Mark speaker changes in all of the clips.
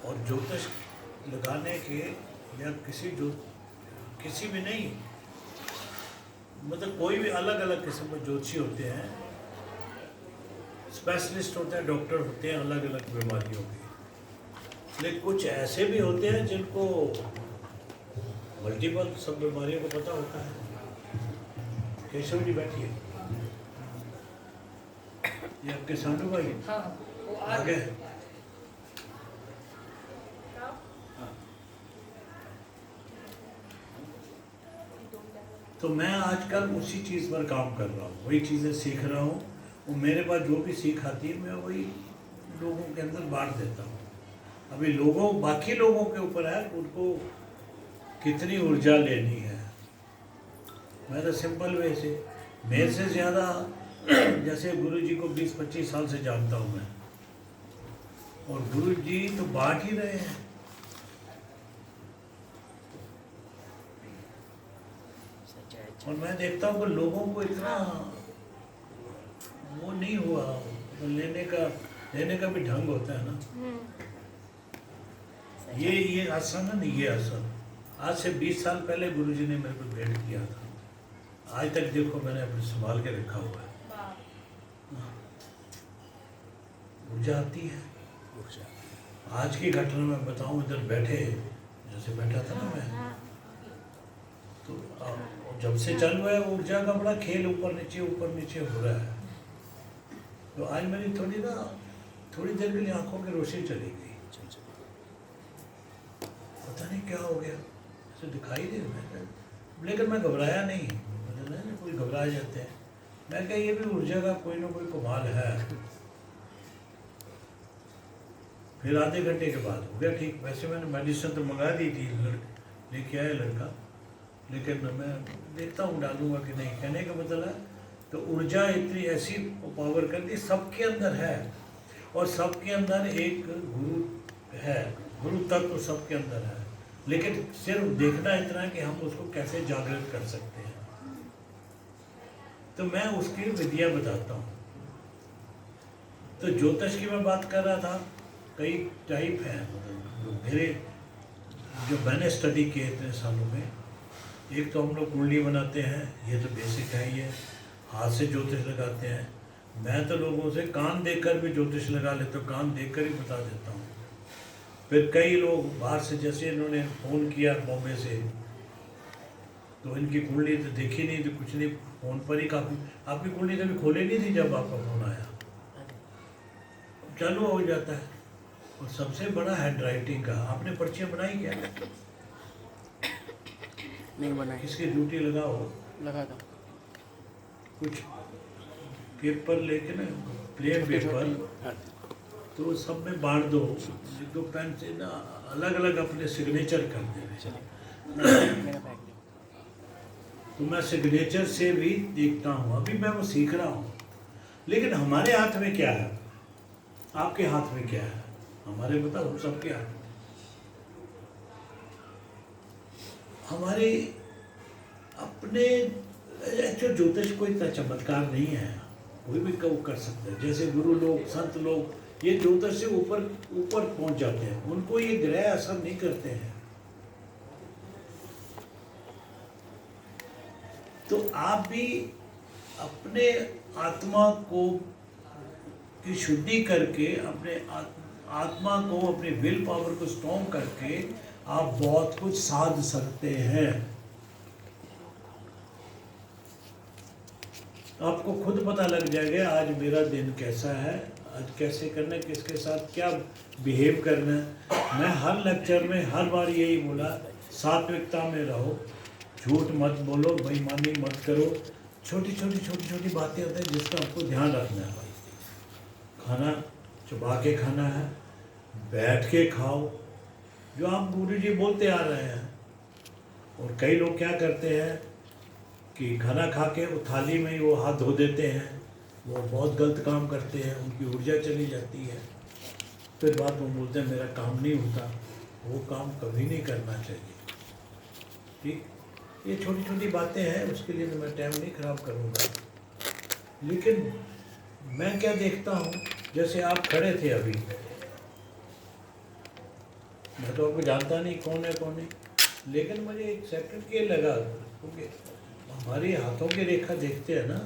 Speaker 1: और ज्योतिष लगाने के या किसी भी नहीं, मतलब कोई भी अलग अलग किस्म के ज्योतिषी होते हैं, स्पेशलिस्ट होते हैं, डॉक्टर होते हैं अलग अलग बीमारियों के। लेकिन कुछ ऐसे भी होते हैं जिनको मल्टीपल सब बीमारियों को पता होता है। केशव जी बैठिए, ये आपके सानू भाई हैं?
Speaker 2: हाँ, वो
Speaker 1: आगे। तो मैं आजकल उसी चीज़ पर काम कर रहा हूँ, वही चीज़ें सीख रहा हूँ, और मेरे पास जो भी सीख आती है मैं वही लोगों के अंदर बांट देता हूँ। अभी बाकी लोगों के ऊपर है उनको कितनी ऊर्जा लेनी है। मैं तो सिंपल वे से, मेरे से ज़्यादा जैसे गुरु जी को 20-25 साल से जानता हूँ मैं, और गुरु जी तो बांट ही रहे हैं। और मैं देखता हूँ कि लोगों को इतना वो नहीं हुआ, तो लेने का भी ढंग होता है ना। ये आसन है ना, ये आसन आज से 20 साल पहले गुरुजी ने मेरे को भेंट किया था। आज तक देखो मैंने अपने संभाल के रखा हुआ है। ऊर्जा आती है। आज की घटना में बताऊं, इधर बैठे जैसे बैठा था ना मैं, तो जब से चल रहा है ऊर्जा का बड़ा खेल, ऊपर नीचे हो रहा है। तो आज मेरी थोड़ी देर के लिए आंखों की रोशनी चली गई, पता नहीं क्या हो गया, ऐसे दिखाई दे रहा। लेकिन मैं घबराया नहीं, मतलब कोई घबरा जाते हैं। मैं क्या, ये भी ऊर्जा का कोई ना कोई कमाल है। फिर आधे घंटे के बाद हो गया ठीक। वैसे मैंने मेडिसिन तो मंगा दी थी, लेके आया लड़का, लेकिन मैं देखता हूँ डालूंगा कि नहीं। कहने का मतलब है तो ऊर्जा इतनी ऐसी पावर करती सबके अंदर है, और सबके अंदर एक गुरु है, गुरु तत्व सबके अंदर है। लेकिन सिर्फ देखना इतना है कि हम उसको कैसे जागृत कर सकते हैं। तो मैं उसकी विधियाँ बताता हूँ। तो ज्योतिष की मैं बात कर रहा था, कई टाइप हैं, मतलब जो मैंने स्टडी किए इतने सालों में। एक तो हम लोग कुंडली बनाते हैं, ये तो बेसिक है, ये हाथ से ज्योतिष लगाते हैं। मैं तो लोगों से कान देखकर भी ज्योतिष लगा लेता हूँ, कान देखकर ही बता देता हूँ। फिर कई लोग बाहर से, जैसे इन्होंने फ़ोन किया बॉम्बे से, तो इनकी कुंडली तो देखी नहीं, तो कुछ नहीं, फ़ोन पर ही काफ़ी। आपकी कुंडली कभी खोली नहीं थी जब आपका फ़ोन आया, चालू हो जाता है। और सबसे बड़ा हैंड राइटिंग का, आपने पर्चियाँ बनाई क्या?
Speaker 3: नहीं बनाई।
Speaker 1: किसकी ड्यूटी लगाओ,
Speaker 3: लगा दो
Speaker 1: कुछ पेपर लेके ना, प्लेन पेपर, तो सब में बांट दो, दो पेन से ना अलग अलग अपने सिग्नेचर कर देना। तो मैं सिग्नेचर से भी देखता हूँ, अभी मैं वो सीख रहा हूँ। लेकिन हमारे हाथ में क्या है, आपके हाथ में क्या है, हमारे बताओ, हम सबके हाथ में। हमारे अपने एक्चुअल ज्योतिष कोई इतना चमत्कार नहीं है, कोई भी कर सकता है। जैसे गुरु लोग, संत लोग, ये ज्योतिष से ऊपर पहुंच जाते हैं, उनको ये ग्रह असर नहीं करते हैं। तो आप भी अपने आत्मा को की शुद्धि करके, अपने आत्मा को, अपने विल पावर को स्ट्रॉन्ग करके आप बहुत कुछ साध सकते हैं। आपको खुद पता लग जाएगा आज मेरा दिन कैसा है, आज कैसे करना है, किसके साथ क्या बिहेव करना है। मैं हर लेक्चर में हर बार यही बोला, सात्विकता में रहो, झूठ मत बोलो, बेईमानी मत करो। छोटी छोटी बातें होती हैं जिसका आपको ध्यान रखना है। भाई खाना चबा के खाना है, बैठ के खाओ, जो आप गुरु जी बोलते आ रहे हैं। और कई लोग क्या करते हैं कि खाना खा के वो थाली में ही वो हाथ धो देते हैं, वो बहुत गलत काम करते हैं, उनकी ऊर्जा चली जाती है। फिर बात वो बोलते हैं मेरा काम नहीं होता, वो काम कभी नहीं करना चाहिए। ठीक, ये छोटी छोटी बातें हैं, उसके लिए तो मैं टाइम नहीं खराब करूँगा। लेकिन मैं क्या देखता हूँ, जैसे आप खड़े थे अभी, मैं तो आपको जानता नहीं कौन है कौन नहीं, लेकिन मुझे एक सेकंड के लगा, क्योंकि हमारे हाथों की रेखा देखते हैं ना,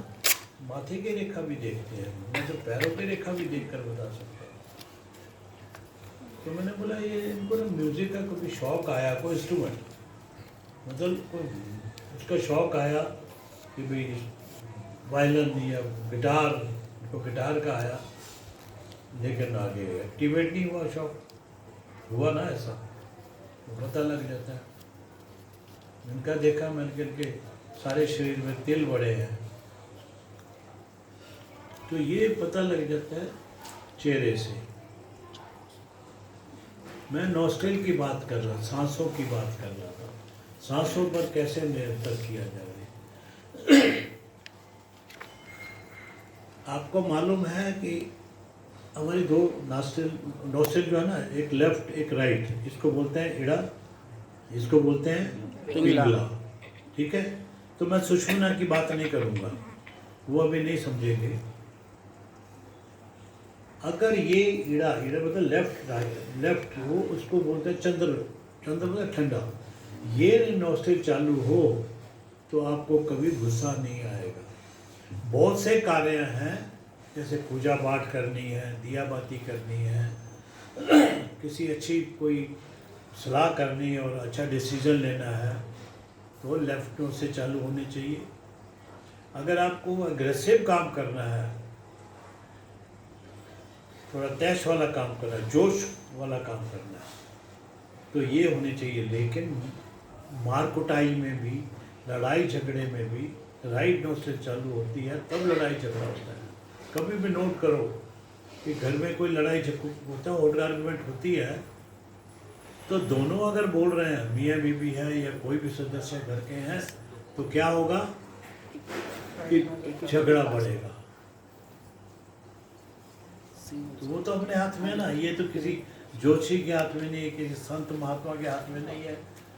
Speaker 1: माथे की रेखा भी देखते हैं, मैं तो पैरों की रेखा भी देख कर बता सकता हूँ। तो मैंने बोला ये इनको ना म्यूज़िक का कोई शौक़ आया, कोई इंस्ट्रूमेंट, मतलब कोई उसका शौक़ आया कि भाई वायलिन या गिटार, तो गिटार का आया, लेकिन आगे एक्टिवेट नहीं हुआ शौक़, हुआ ना ऐसा तो पता लग जाता है। इनका देखा मैंने इनके सारे शरीर में तिल बड़े हैं, तो ये पता लग जाता है चेहरे से। मैं नॉस्ट्रिल की बात कर रहा, सांसों की बात कर रहा था, सांसों पर कैसे नियंत्रण किया जाए। आपको मालूम है कि हमारी दो नॉस्ट्रिल जो है ना, एक लेफ्ट एक राइट, इसको बोलते हैं इड़ा, इसको बोलते हैं पिंगला, ठीक है। तो मैं सुषुम्ना की बात नहीं करूँगा, वो अभी नहीं समझेंगे। अगर ये इड़ा मतलब लेफ्ट राइट, लेफ्ट वो उसको बोलते हैं चंद्र मतलब ठंडा, ये नॉस्ट्रिल चालू हो तो आपको कभी गुस्सा नहीं आएगा। बहुत से कार्य हैं, जैसे पूजा पाठ करनी है, दिया बाती करनी है, किसी अच्छी कोई सलाह करनी है और अच्छा डिसीजन लेना है, तो लेफ्ट नोज से चालू होनी चाहिए। अगर आपको अग्रेसिव काम करना है, थोड़ा तैश वाला काम करना है, जोश वाला काम करना है, तो ये होनी चाहिए। लेकिन मार कुटाई में भी, लड़ाई झगड़े में भी राइट नोज से चालू होती है, तब लड़ाई झगड़ा होता है। कभी भी नोट करो कि घर में कोई लड़ाई झगड़ा होता है, ऑर्डर आर्गूमेंट होती है, तो दोनों अगर बोल रहे हैं, मियाँ बीवी है या कोई भी सदस्य घर के हैं, तो क्या होगा कि झगड़ा बढ़ेगा। तो वो तो अपने हाथ में है ना, ये तो किसी ज्योतिषी के हाथ में नहीं है, किसी संत महात्मा के हाथ में नहीं है,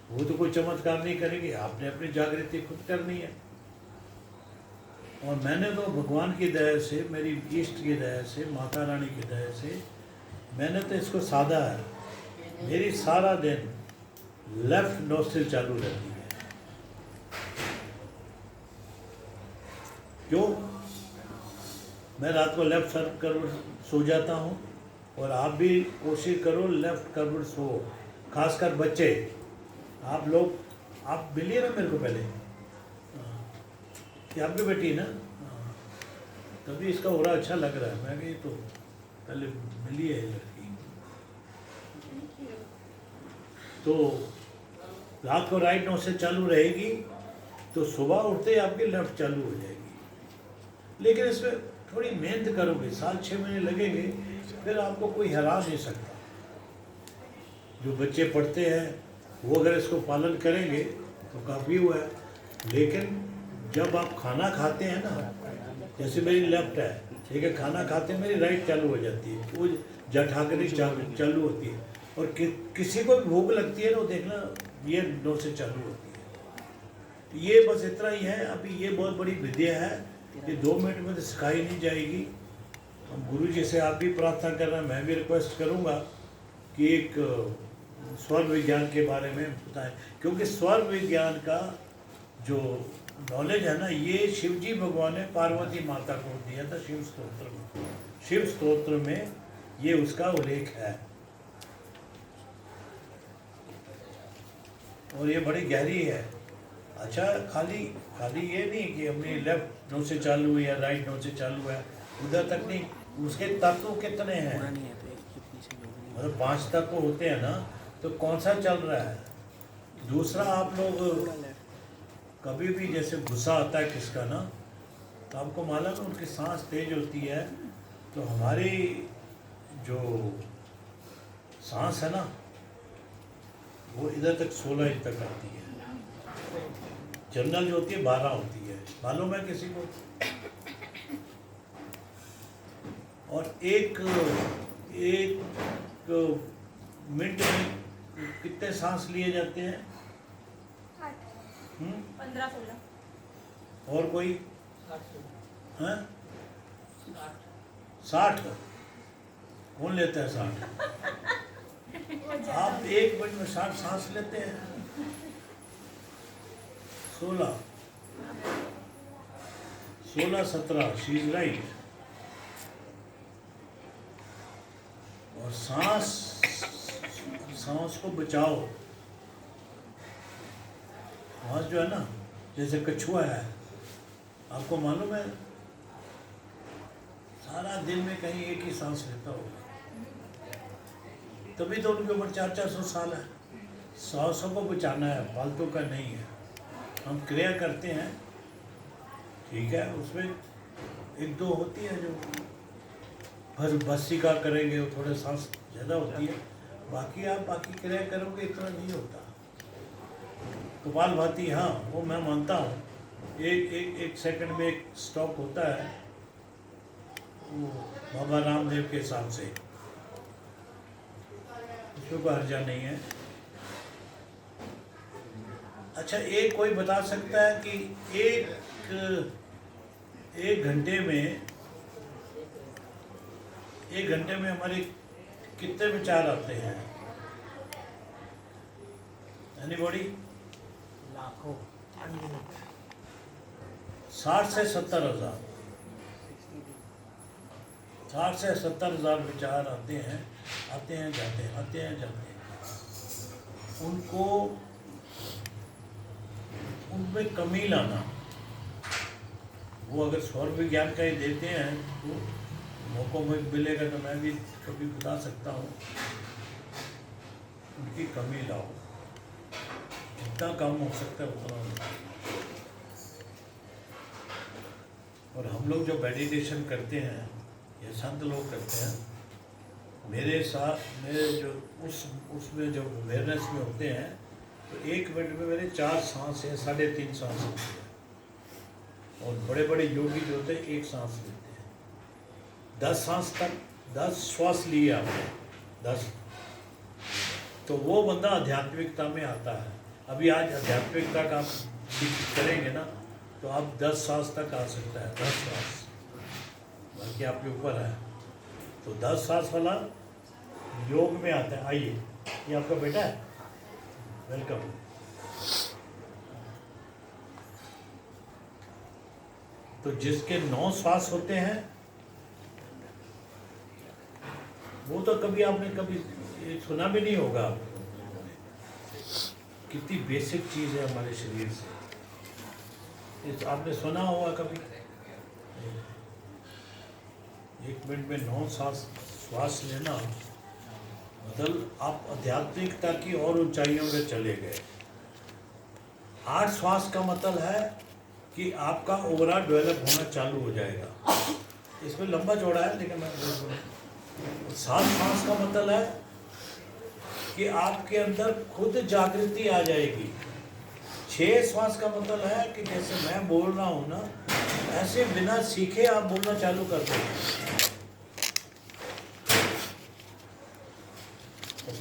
Speaker 1: वो तो कोई चमत्कार नहीं करेंगे, आपने अपनी जागृति खुद करनी है। और मैंने तो भगवान की दया से, मेरी इष्ट की दया से, माता रानी की दया से, मैंने तो इसको साधा है। मेरी सारा दिन लेफ्ट नोस्ट्रिल चालू रहती है। क्यों? मैं रात को लेफ्ट सर कर सो जाता हूँ, और आप भी कोशिश करो लेफ्ट करवट सो, खासकर बच्चे। आप लोग, आप मिलिए ना मेरे को पहले, कि आपकी बेटी ना, तभी इसका हो रहा अच्छा लग रहा है। मैं भी तो पहले मिली है लड़की, तो रात को राइट नोज से चालू रहेगी, तो सुबह उठते ही आपकी लेफ्ट चालू हो जाएगी। लेकिन इसमें थोड़ी मेहनत करोगे, 7-6 महीने लगेंगे, फिर आपको कोई हरा नहीं सकता। जो बच्चे पढ़ते हैं वो अगर इसको पालन करेंगे तो काफ़ी हुआ है। लेकिन जब आप खाना खाते हैं ना, जैसे मेरी लेफ्ट है, ठीक है, खाना खाते मेरी राइट चालू हो जाती है, वो जठाकरी चालू होती है। और किसी को भी भूख लगती है ना, देखना ये नोज से चालू होती है। ये बस इतना ही है। अभी ये बहुत बड़ी विद्या है, ये 2 मिनट में तो सिखाई नहीं जाएगी। हम गुरु जी से आप भी प्रार्थना कर रहे हैं, मैं भी रिक्वेस्ट करूँगा कि एक स्वर विज्ञान के बारे में बताएं, क्योंकि स्वर विज्ञान का जो नॉलेज है ना, ये शिवजी भगवान ने पार्वती माता को दिया था शिव स्तोत्र में। शिव स्तोत्र में ये उसका उल्लेख है, और ये बड़ी गहरी है। अच्छा, खाली ये नहीं कि अपनी लेफ्ट नोज से चालू है या राइट नोज से चालू है, उधर तक नहीं। उसके तत्व कितने हैं, मतलब 5 तत्व होते हैं ना, तो कौन सा चल रहा है। दूसरा, आप लोग कभी भी जैसे गुस्सा आता है किसका ना, तो आपको मालूम है उनकी सांस तेज होती है, तो हमारी जो सांस है ना, वो इधर तक 16 इंच तक आती है। जनरल जो होती है 12 होती है, मालूम है किसी को। और एक मिनट में कितने सांस लिए जाते हैं? 15-16। और कोई? 60। कौन लेता है 60? आप 1 मिनट में 60 सांस लेते हैं। 16 17 शी इज राइट। और सांस को बचाओ। सांस जो है ना, जैसे कछुआ है, आपको मालूम है सारा दिन में कहीं एक ही सांस लेता होगा, तभी तो उनके ऊपर 400-400 साल है। सांसों को बचाना है, फालतू का नहीं है। हम क्रिया करते हैं, ठीक है, उसमें 1-2 होती है जो भस्त्रिका करेंगे, वो थोड़े सांस ज़्यादा होती है। बाकी आप बाकी क्रिया करोगे इतना नहीं होता। कपालभाति, हाँ वो मैं मानता हूँ, एक सेकंड में एक स्टॉप होता है, वो बाबा रामदेव के हिसाब से, उसमें कोई हर्जा नहीं है। अच्छा, एक कोई बता सकता है कि एक घंटे में हमारे कितने विचार आते हैं? एनीबॉडी?
Speaker 2: लाखों, अनगिनत।
Speaker 1: 60 से 70 हज़ार, 60 से 70 हज़ार विचार आते हैं जाते हैं। उनमें कमी लाना, वो अगर स्वर विज्ञान का ही देते हैं तो मौका मिलेगा तो मैं भी कभी बता सकता हूँ। उनकी कमी लाओ, जितना कम हो सकता है उतना। और हम लोग जो मेडिटेशन करते हैं या संत लोग करते हैं, मेरे जो उसमें जो अवेयरनेस में होते हैं, तो 1 मिनट में मेरे 4 सांस या 3.5 सांस होती है। और बड़े बड़े योगी जो होते हैं 1 सांस लेते हैं। 10 सांस तक 10 श्वास लिए आपने 10, तो वो बंदा आध्यात्मिकता में आता है। अभी आज आध्यात्मिकता का आप करेंगे ना, तो आप 10 सांस तक आ सकता है, 10 सांस, बाकी आपके ऊपर है। तो 10 सांस वाला योग में आता है। आइए, ये आपका बेटा है, वेलकम। तो जिसके 9 श्वास होते हैं, वो तो कभी आपने कभी सुना भी नहीं होगा। कितनी बेसिक चीज़ है हमारे शरीर से, आपने सुना होगा कभी? 1 मिनट में 9 श्वास लेना, मतलब आप आध्यात्मिकता की और ऊंचाइयों में चले गए। 8 श्वास का मतलब है कि आपका ओवरा डेवलप होना चालू हो जाएगा। इसमें लंबा चौड़ा है, लेकिन मैं 7 श्वास का मतलब है कि आपके अंदर खुद जागृति आ जाएगी। 6 श्वास का मतलब है कि जैसे मैं बोल रहा हूँ ना, ऐसे बिना सीखे आप बोलना चालू कर देंगे।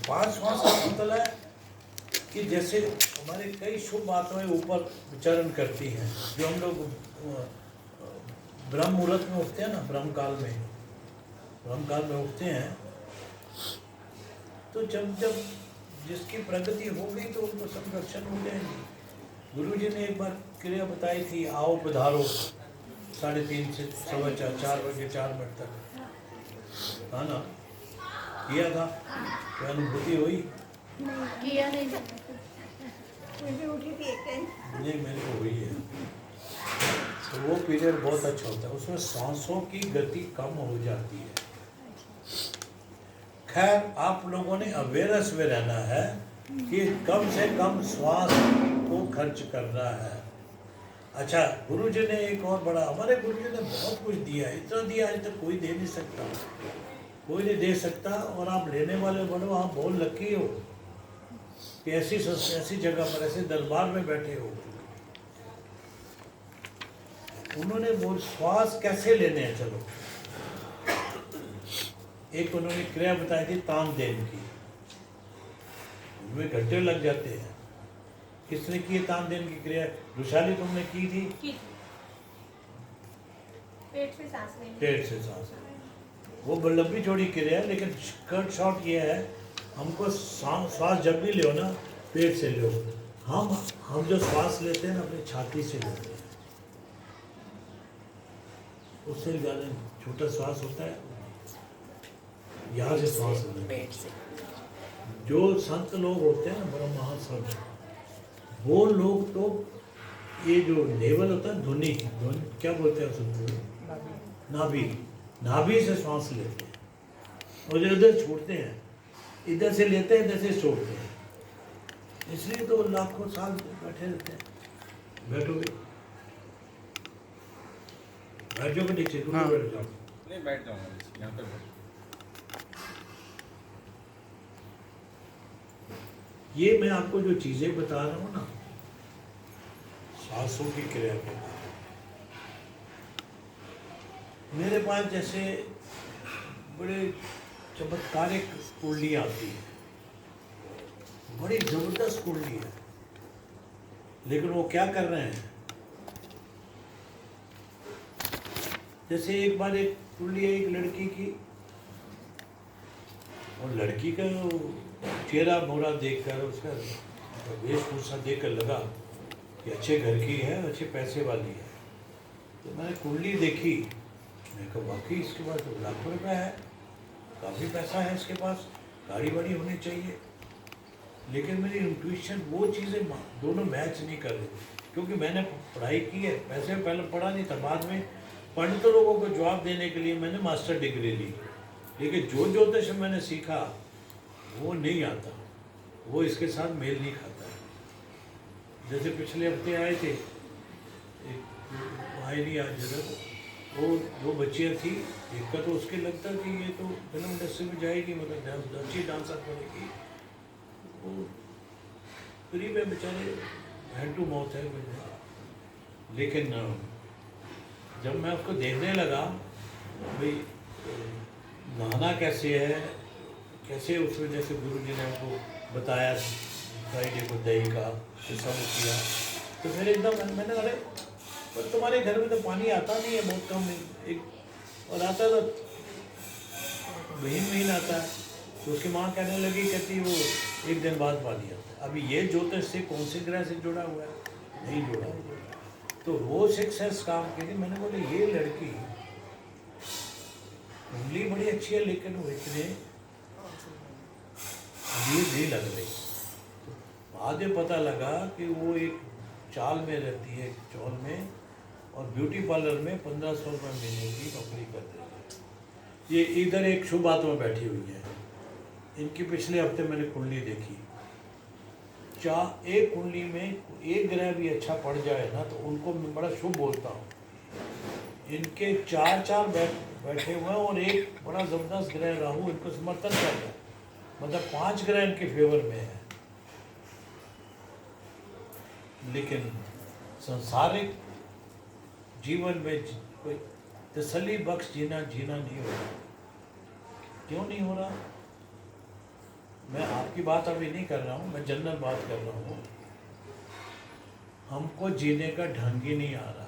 Speaker 1: 5 श्वास का मतलब है कि जैसे हमारे कई शुभ आत्माएं ऊपर विचरण करती हैं, जो हम लोग ब्रह्म मुहूर्त में उठते हैं ना, ब्रह्म काल में उठते हैं, तो जब जिसकी प्रगति हो गई तो उनको संरक्षण हो जाएंगे। गुरु जी ने एक बार क्रिया बताई थी, आओ पधारो, 3:30 से 4:15 4 बजे 4 मिनट तक, है ना, किया था। क्या अनुभूति हुई?
Speaker 3: किया नहीं,
Speaker 2: उठी थी एक टाइम।
Speaker 1: नहीं, मेरे को हुई है। तो वो पीरियड बहुत अच्छा होता है, उसमें सांसों की गति कम हो जाती है। खैर, आप लोगों ने अवेयरनेस में रहना है कि कम से कम श्वास को खर्च करना है। अच्छा, गुरु जी ने एक और बड़ा, हमारे गुरु जी ने बहुत कुछ दिया है, इतना दिया आज तक कोई दे नहीं सकता, कोई नहीं दे सकता। और आप लेने वाले बनो, आप बहुत लकी हो कि ऐसी जगह पर, ऐसे दरबार में बैठे हो। उन्होंने वो श्वास कैसे लेने हैं, चलो एक उन्होंने क्रिया बताई थी तानदेन की, उनमें घंटे लग जाते हैं। किसने की तानदेन की क्रिया? रुशाली तुमने की थी?
Speaker 3: पेट से सांस लेनी।
Speaker 1: पेट से सांस, वो लंबी चौड़ी क्रिया है, लेकिन कट शॉर्ट ये है हमको श्वास जब भी लो ना पेट से लो। हम जो श्वास लेते हैं ना अपनी छाती से लेते हैं, उससे ज़्यादा छोटा श्वास होता है, यहाँ से श्वास लेते हैं।
Speaker 2: पेट से
Speaker 1: जो संत लोग होते हैं ना बड़ा महासंत, वो लोग तो ये जो नेवल होता है ध्वनि क्या बोलते हैं उसको, नाभि से श्वास लेते हैं और इधर छोड़ते हैं, इधर से लेते हैं इधर से छोड़ते हैं। इसलिए तो लाखों साल बैठे रहते हैं। बैठोगे बैठ जाओगे नीचे, बैठ जाओ।
Speaker 4: नहीं बैठ जाऊंगा यहाँ पे बैठ।
Speaker 1: ये मैं आपको जो चीजें बता रहा हूँ ना सांसों की क्रिया के, मेरे पास जैसे बड़े चमत्कारिक कुंडली आती है, बड़ी जबरदस्त कुंडली है, लेकिन वो क्या कर रहे हैं, जैसे एक बार एक कुंडली है एक लड़की की, और लड़की का चेहरा मोहरा देखकर उसका वेशभूषा देखकर लगा कि अच्छे घर की है, अच्छे पैसे वाली है। तो मैंने कुंडली देखी, मैं कहा वाकई इसके पास तो लाखों रुपया है, काफ़ी पैसा है इसके पास, गाड़ी वाड़ी होनी चाहिए। लेकिन मेरी इंट्यूशन वो चीज़ें दोनों मैच नहीं कर रही, क्योंकि मैंने पढ़ाई की है, पैसे पहले पढ़ा नहीं था, बाद में पंडित लोगों को जवाब देने के लिए मैंने मास्टर डिग्री ली, लेकिन जो ज्योतिष मैंने सीखा वो नहीं आता, वो इसके साथ मेल नहीं खाता है। जैसे पिछले हफ्ते आए थे, एक आए नहीं आज जगह, वो दो बच्चियाँ थी, एक का तो उसके लगता कि ये तो फिल्म इंडस्ट्री में जाएगी, मतलब अच्छी डांसर बनेगी, वो गरीब है बेचारे, हैंड टू माउथ है मुझे। लेकिन जब मैं उसको देखने लगा भाई नहाना कैसे है, कैसे उसमें जैसे गुरु जी ने हमको बताया फ्राइडे को दही का सब किया, तो फिर एकदम मैंने अरे पर तुम्हारे घर में तो पानी आता नहीं है, बहुत कम एक, और आता तो महीन आता है। तो उसकी माँ कहने लगी, कहती वो एक दिन बाद पानी आता है। अभी ये ज्योतिष से कौन से ग्रह से जुड़ा हुआ है, नहीं जुड़ा हुआ। तो वो सक्सेस काम के लिए मैंने बोले ये लड़की उंगली बड़ी अच्छी है, लेकिन वो इतने अमीर नहीं लग रही। बाद में पता लगा कि वो एक चाल में रहती है, एक चौल में, और ब्यूटी पार्लर में 1500 रुपये महीने की नौकरी कर रही है। ये इधर एक शुभ आत्मा बैठी हुई है, इनकी पिछले हफ्ते मैंने कुंडली देखी, एक कुंडली में एक ग्रह भी अच्छा पड़ जाए ना तो उनको मैं बड़ा शुभ बोलता हूँ। इनके चार बैठे हुए हैं और एक बड़ा जबरदस्त ग्रह राहु इनको समर्थन कर रहा है, मतलब 5 ग्रह इनके फेवर में है। लेकिन सांसारिक जीवन में कोई तसल्ली बख्श जीना नहीं हो रहा। क्यों नहीं हो रहा? मैं आपकी बात अभी नहीं कर रहा हूँ, मैं जनरल बात कर रहा हूँ। हमको जीने का ढंग ही नहीं आ रहा।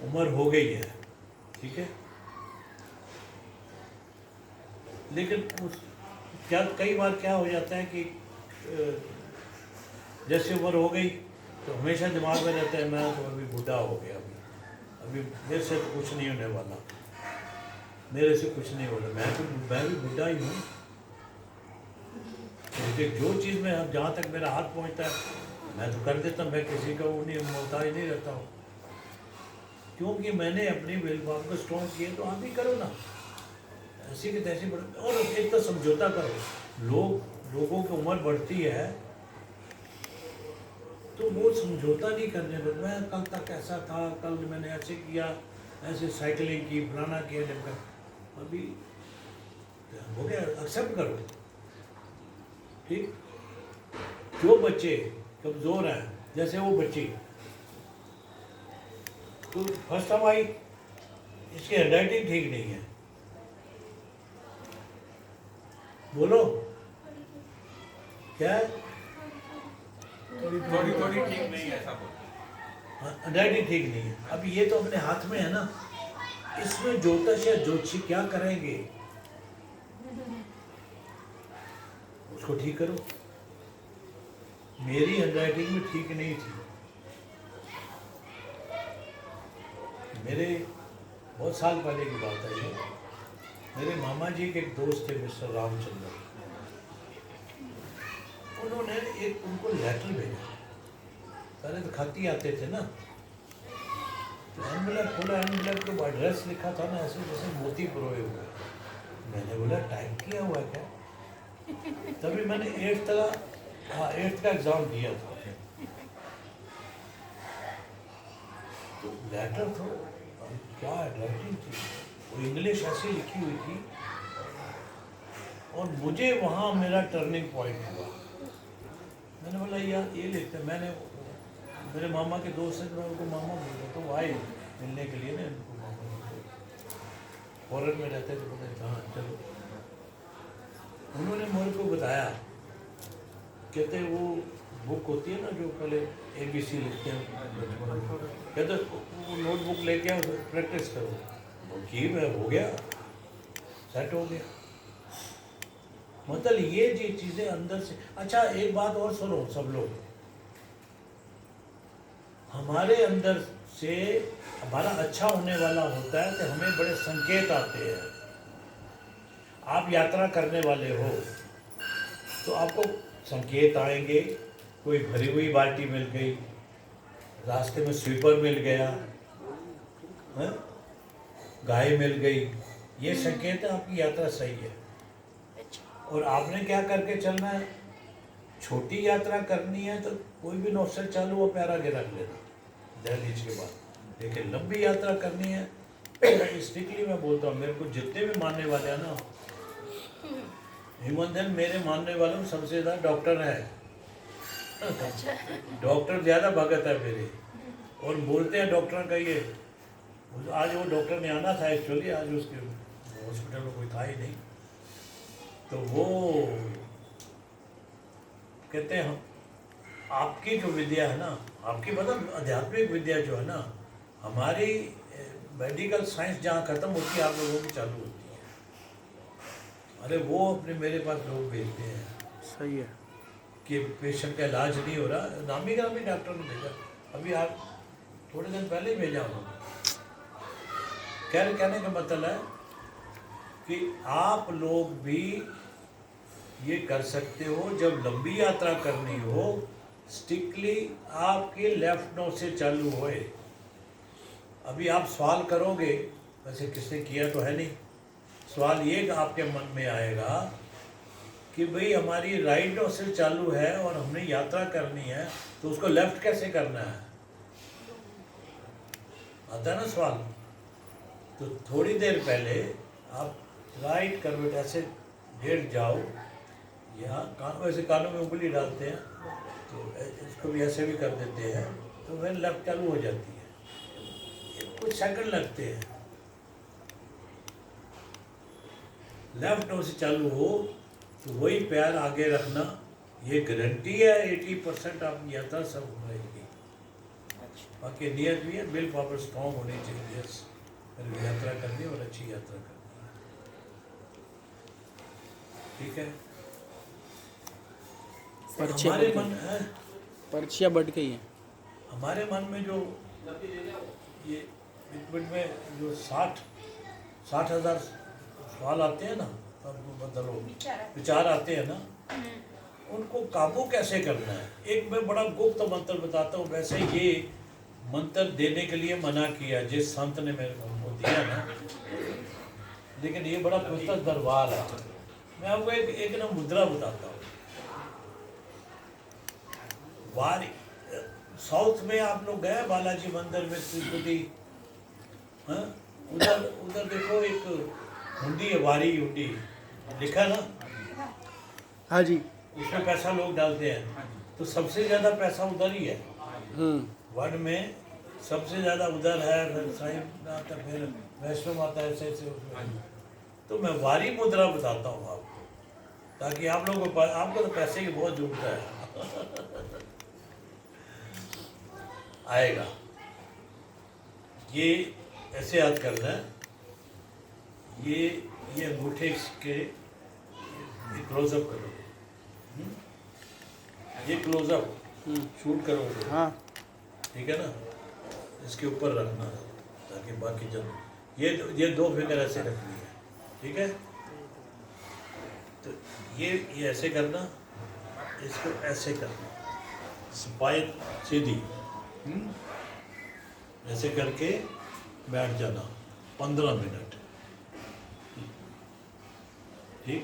Speaker 1: उम्र हो गई है, ठीक है, लेकिन क्या कई बार क्या हो जाता है कि जैसे उम्र हो गई तो हमेशा दिमाग में रहता है मैं तो अभी बूढ़ा हो गया, अभी मेरे से तो कुछ नहीं होने वाला, मेरे से कुछ नहीं होना, मैं भी बूढ़ा ही हूँ। लेकिन जो चीज़ में अब जहाँ तक मेरा हाथ पहुँचता है मैं तो कर देता हूँ, मैं किसी का वो नहीं मोहताज नहीं रहता हूँ, क्योंकि मैंने अपनी विल पावर को स्ट्रॉन्ग किए। तो आप भी करो ना, ऐसी की तैसी बढ़, और एक तो समझौता करो। लोगों की उम्र बढ़ती है तो वो समझौता नहीं करने पर, मैं कल तक ऐसा था, कल मैंने ऐसे किया, ऐसे साइकिलिंग की, फलाना किया, ढंका, अभी हो गया, एक्सेप्ट करो, ठीक। जो बच्चे कमज़ोर हैं, जैसे वो बच्ची तो फर्स्ट टाइम आई, इसकी हैंडराइटिंग ठीक नहीं है, बोलो क्या है,
Speaker 4: थोड़ी ठीक नहीं है, ऐसा बोल।
Speaker 1: हैंडराइटिंग ठीक नहीं है। अब ये तो अपने हाथ में है ना, इसमें ज्योतिष या ज्योतिषी क्या करेंगे? उसको ठीक करो। मेरी हैंडराइटिंग में ठीक नहीं थी। मेरे बहुत साल पहले की बात है ये। मेरे मामा जी के एक दोस्त थे मिस्टर रामचंद्र, उन्होंने एक उनको लेटर भेजा। पहले तो खाती आते थे ना, तो एनवेलप खोला, एनवेलप के एड्रेस लिखा था ना ऐसे जैसे मोती पुरोए हुए। मैंने बोला टाइप किया हुआ है क्या? तभी मैंने 8th का एग्ज़ाम दिया था। तो लेटर तो क्या राइटिंग थी, वो इंग्लिश ऐसी लिखी हुई थी। और मुझे वहाँ मेरा टर्निंग पॉइंट हुआ। मैंने बोला यार ये लिखते, मैंने मेरे मामा के दोस्त से मैं उनको मामा बोला, तो वो आए मिलने के लिए ना, उनको मामा फॉरेन में रहते थे, बोले हाँ चलो। उन्होंने मेरे को बताया, कहते वो बुक होती है ना जो पहले ABC लिखते हैं बचपन में, कहते वो नोटबुक लेके आओ प्रैक्टिस करो। वो की मैं हो गया, सेट हो गया। मतलब ये जी चीज़ें अंदर से। अच्छा एक बात और सुनो सब लोग, हमारे अंदर से हमारा अच्छा होने वाला होता है तो हमें बड़े संकेत आते हैं। आप यात्रा करने वाले हो तो आपको संकेत आएंगे, कोई भरी हुई बाल्टी मिल गई, रास्ते में स्वीपर मिल गया, गाय मिल गई, ये संकेत है आपकी यात्रा सही है। और आपने क्या करके चलना है? छोटी यात्रा करनी है तो कोई भी नौसेल चालू हो पैरा के रख लेना दहलीज के बाद। लेकिन लंबी यात्रा करनी है, स्ट्रिक्टली मैं बोलता हूँ, मेरे को जितने भी मानने वाले हैं ना, हिमंदन मेरे मानने वालों में सबसे ज़्यादा डॉक्टर है। डॉक्टर ज़्यादा भगत है मेरे, और बोलते हैं डॉक्टर का ये। आज वो डॉक्टर ने आना था एक्चुअली, आज उसके हॉस्पिटल में कोई था ही नहीं, तो वो कहते हैं आपकी जो विद्या है ना, आपकी मतलब आध्यात्मिक विद्या जो है ना, हमारी मेडिकल साइंस जहाँ ख़त्म होती है आप लोगों की चालू होती है। अरे वो अपने मेरे पास लोग भेजते हैं,
Speaker 5: सही है,
Speaker 1: कि पेशेंट का इलाज नहीं हो रहा, नामी ग्रामी डॉक्टर ने भेजा, अभी आप थोड़े दिन पहले ही भेजा उन्होंने। कहने का मतलब है कि आप लोग भी ये कर सकते हो, जब लंबी यात्रा करनी हो, स्ट्रिक्टली आपके लेफ्ट नोज से चालू होए। अभी आप सवाल करोगे, वैसे किसने किया तो है नहीं, सवाल ये आपके मन में आएगा कि भाई हमारी राइट नोज से चालू है और हमने यात्रा करनी है, तो उसको लेफ्ट कैसे करना है? आता है ना सवाल। तो थोड़ी देर पहले आप राइट करवट ऐसे लेट जाओ, यहाँ कान वैसे कानों में उंगली डालते हैं, तो इसको भी ऐसे भी कर देते हैं, तो वह लेफ्ट चालू हो जाती है। कुछ सेकंड लगते हैं, लेफ्ट नोज से चालू हो तो वही पैर आगे रखना, ये गारंटी है 80% आपकी यात्रा सब हो रहेगी। बाकी नियत भी है, विल पावर स्ट्रॉन्ग होनी चाहिए, यस मेरी यात्रा करनी और अच्छी यात्रा करनी, ठीक है। हमारे मन है,
Speaker 5: पर्चियाँ बढ़ गई हैं।
Speaker 1: हमारे मन में जो ये लिक्विड में जो 60,000 सवाल आते हैं ना, मतलब विचार आते हैं ना, उनको काबू कैसे करना है? एक मैं बड़ा गुप्त मंत्र बताता हूँ। वैसे ये मंत्र देने के लिए मना किया जिस संत ने मेरे को दिया ना, लेकिन ये बड़ा पुस्तक दरबार है। मैं आपको एक ना मुद्रा बताता हूँ। वारी साउथ में आप लोग गए बालाजी मंदिर में, तिरुपति, हाँ उधर देखो एक हुंडी है, वारी हुंडी लिखा ना,
Speaker 5: हाँ जी,
Speaker 1: उसमें पैसा लोग डालते हैं, तो सबसे ज़्यादा पैसा उधर ही है। वर्ल्ड में सबसे ज़्यादा उधर है, फिर साईं आता, फिर वैष्णो माता, ऐसे ऐसे उसमें। तो मैं वारी मुद्रा बताता हूँ आपको, ताकि आप लोगों को आपको तो पैसे की बहुत जरूरत है। आएगा ये ऐसे याद करना है। ये अंगूठे के क्लोजअप करो। हम्म? ये क्लोजअप शूट करोगे,
Speaker 5: हाँ
Speaker 1: ठीक है ना? इसके ऊपर रखना ताकि बाकी जब ये 2 फिंगर ऐसे रखनी है, ठीक है? तो ये ऐसे करना, इसको ऐसे करना, स्पाइन सीधी, ऐसे करके बैठ जाना 15 मिनट, ठीक?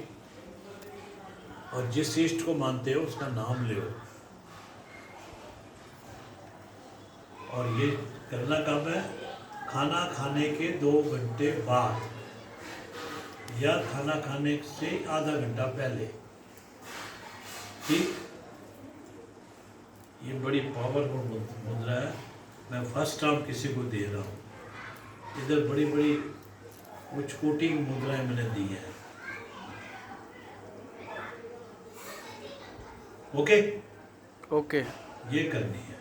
Speaker 1: और जिस ईष्ट को मानते हो उसका नाम ले, और ये करना कब है? खाना खाने के 2 घंटे बाद या खाना खाने से आधा घंटा पहले, ठीक? ये बड़ी पावरफुल मुद्रा है, मैं फर्स्ट टाइम किसी को दे रहा हूँ। इधर बड़ी बड़ी उच्च कोटि की मुद्राएं मैंने दी हैं। Okay,
Speaker 5: okay.
Speaker 1: ये करनी है।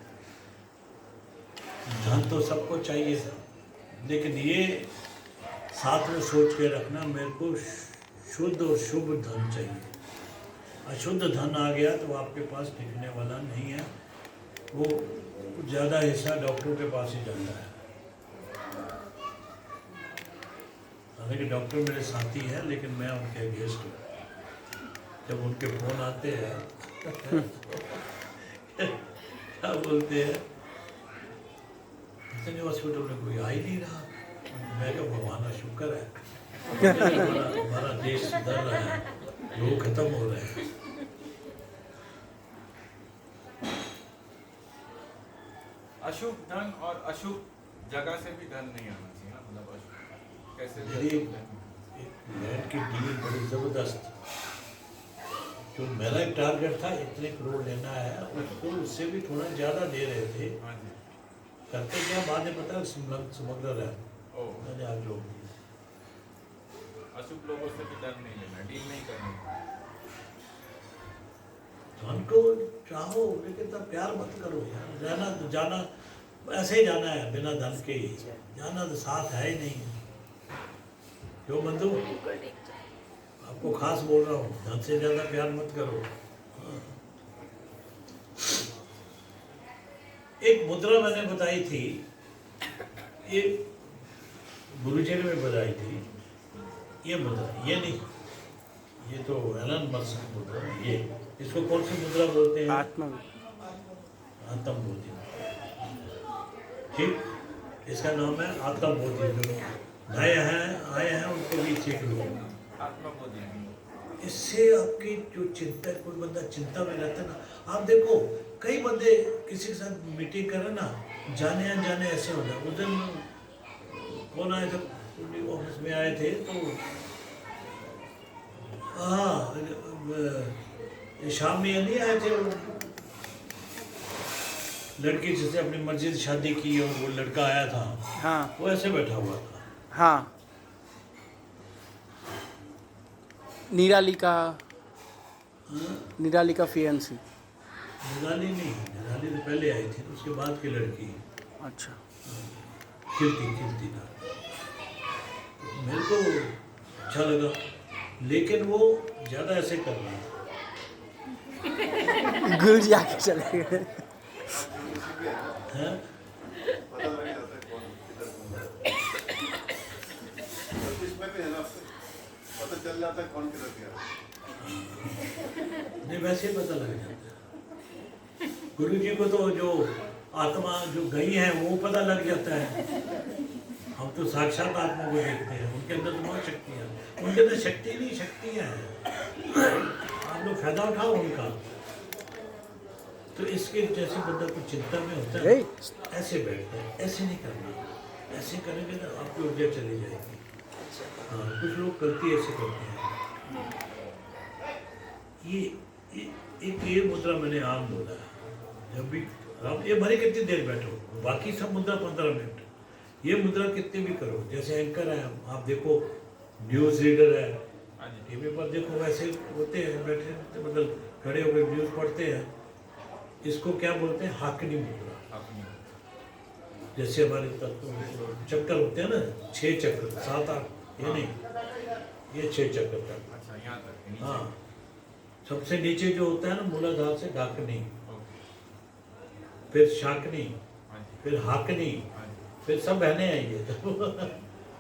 Speaker 1: धन तो सबको चाहिए था, लेकिन ये साथ में सोच के रखना, मेरे को शुद्ध और शुभ धन चाहिए। अशुद्ध धन आ गया तो आपके पास टिकने वाला नहीं है, वो ज़्यादा हिस्सा डॉक्टरों के पास ही जाता है। हालांकि डॉक्टर मेरे साथी हैं, लेकिन मैं उनके अगेंस्ट हूँ। जब उनके फ़ोन आते हैं क्या बोलते हैं, इतने हॉस्पिटल में कोई आ ही नहीं रहा। मैं क्या, भगवान का शुक्र है हमारा देश सुधर रहा है, लोग खत्म हो रहे हैं।
Speaker 4: अशुभ धन और अशुभ जगह से भी धन नहीं आना चाहिए, मतलब अशुभ कैसे भी
Speaker 1: मेरी
Speaker 4: अशुभ धन।
Speaker 1: एक लैंड की डील बड़ी ज़बरदस्त, जो मेरा एक टारगेट था इतने करोड़ लेना है, उसको उससे भी थोड़ा ज़्यादा दे रहे थे।
Speaker 4: हाँ जी।
Speaker 1: करते क्या, बाद में पता है स्मगलर है,
Speaker 4: ओ,
Speaker 1: मैंने आज लोग
Speaker 4: अशुभ लोगों से भी धन नहीं लेना, डील नहीं करनी।
Speaker 1: धन को चाहो लेकिन तब प्यार मत करो यार। जाना तो जाना, ऐसे ही जाना है, बिना धन के ही जाना, तो साथ है ही नहीं। जो बंधु आपको खास बोल रहा हूँ, धन से ज़्यादा प्यार मत करो। हाँ। एक मुद्रा मैंने बताई थी, ये गुरुजी ने भी बताई थी, ये मुद्रा, ये नहीं, ये तो एलन मस्क की मुद्रा है। ये इसको कौन सी मुद्रा बोलते हैं?
Speaker 5: आत्मा
Speaker 1: आत्म बोधि, ठीक? इसका नाम है आत्म बोधि। जो नए हैं आए हैं उनको भी सीख लो।
Speaker 4: आत्मबोधि।
Speaker 1: इससे आपकी जो चिंता, कोई बंदा चिंता में रहता है ना, आप देखो कई बंदे किसी के साथ मीटिंग करें ना, जाने अनजाने ऐसे हो जाए। उस दिन कौन आए थे, ऑफिस में आए थे, तो हाँ शाम में नहीं आए थे, लड़की जिसने अपनी मर्जी से शादी की और वो लड़का आया था,
Speaker 5: हाँ
Speaker 1: वो ऐसे बैठा हुआ था।
Speaker 5: हाँ निराली का फियांसी।
Speaker 1: निराली नहीं, निराली तो पहले आई थी, उसके बाद की लड़की,
Speaker 5: अच्छा
Speaker 1: खिलती ना, मेरे को अच्छा लगा, लेकिन वो ज़्यादा ऐसे कर रहा था।
Speaker 5: गुरु जी आके चले गए।
Speaker 1: हैं?
Speaker 6: पता चल जाता है कौन किधर गया।
Speaker 1: नहीं, वैसे ही पता लग जाता है। गुरु जी को तो जो आत्मा जो गई है वो पता लग जाता है। हम तो साक्षात आत्मा को देखते हैं, उनके अंदर तो बहुत शक्तियाँ, उनके अंदर शक्ति नहीं, शक्तियाँ हैं। आप लोग फायदा उठाओ उनका। तो इसके जैसे बंदा कुछ चिंता में होता है, ऐसे बैठता है, ऐसे नहीं करना। ऐसे करेंगे ना आपकी ऊर्जा चली जाएगी। हाँ, कुछ लोग गलती ऐसे करते हैं। ये मुद्रा मैंने आम बोला है। जब भी आप ये भले कितनी देर बैठो, बाकी सब मुद्रा 15 मिनट, ये मुद्रा कितनी भी करो। जैसे एंकर है, आप देखो, न्यूज़ रीडर है, टीवी पर देखो, वैसे होते हैं बैठे, मतलब खड़े होकर न्यूज़ पढ़ते हैं। इसको क्या बोलते हैं? हाकनी मुद्रा। जैसे हमारे तत्व चक्कर होते हैं ना, 6 चक्कर, 7-8 ये नहीं, ये 6 चक्कर तक।
Speaker 4: अच्छा, यहाँ तक नीचे।
Speaker 1: हाँ, सबसे नीचे जो होता है ना मूलाधार से डाकनी,
Speaker 4: ओके।
Speaker 1: फिर शाकनी,
Speaker 4: हाँ जी,
Speaker 1: फिर हाकनी,
Speaker 4: हाँ जी।
Speaker 1: फिर सब बहने हैं ये तो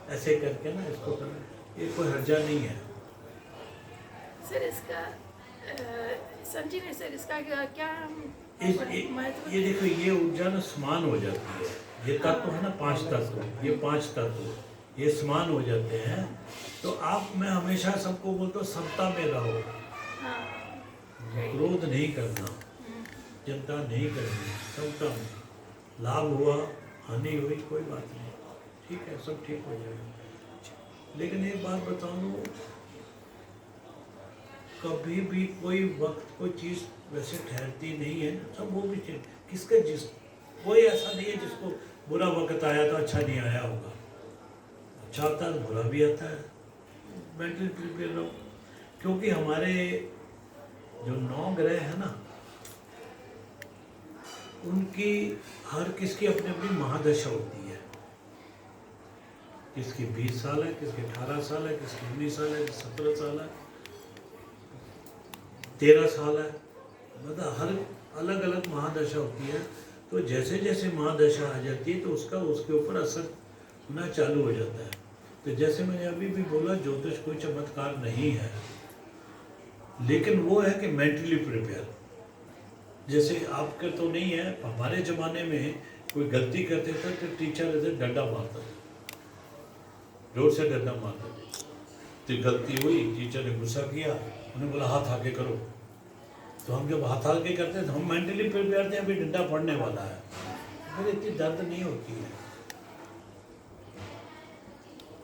Speaker 1: ऐसे करके ना इसको करना, ये कोई हर्जा नहीं है।
Speaker 3: सर इसका समझिए सर इसका क्या महत्व?
Speaker 1: ये देखो, ये ऊर्जा ना समान हो जाती है। ये तत्व है ना 5 तत्व, ये 5 तत्व ये समान हो जाते हैं। तो आप, मैं हमेशा सबको बोलता हूँ समता में रहो,
Speaker 3: हाँ,
Speaker 1: क्रोध नहीं करना, चिंता नहीं करनी, समता में। लाभ हुआ, हानि हुई, कोई बात नहीं, ठीक है, सब ठीक हो जाएगा। लेकिन एक बात बता दूँ, कभी भी कोई वक्त कोई चीज़ वैसे ठहरती नहीं है, सब वो भी किसका जिस कोई ऐसा नहीं है जिसको बुरा वक्त आया तो अच्छा नहीं आया होगा, अच्छा आता है तो बुरा भी आता है। मेंटली प्रिपेयर रहो, क्योंकि हमारे जो 9 ग्रह है ना, उनकी हर किसकी अपनी अपनी महादशा होती है। किसकी 20 साल है, किसके 18 साल है, किसकी 19 साल है, 17 साल है, 13 साल है, मतलब हर अलग अलग महादशा होती है। तो जैसे जैसे महादशा आ जाती है तो उसका उसके ऊपर असर होना चालू हो जाता है। तो जैसे मैंने अभी भी बोला, ज्योतिष कोई चमत्कार नहीं है, लेकिन वो है कि मेंटली प्रिपेयर। जैसे आपका तो नहीं है, हमारे ज़माने में कोई गलती करते थे तो टीचर ऐसे डंडा मारता था, जोर से डंडा मारता था। तो गलती हुई, टीचर ने गुस्सा किया, उन्होंने बोला हाथ आगे करो। तो हम जब हाथ आगे करते हैं तो हम मेंटली प्रिपेयर थे, अभी डंडा पड़ने वाला है, फिर इतनी दर्द नहीं होती है,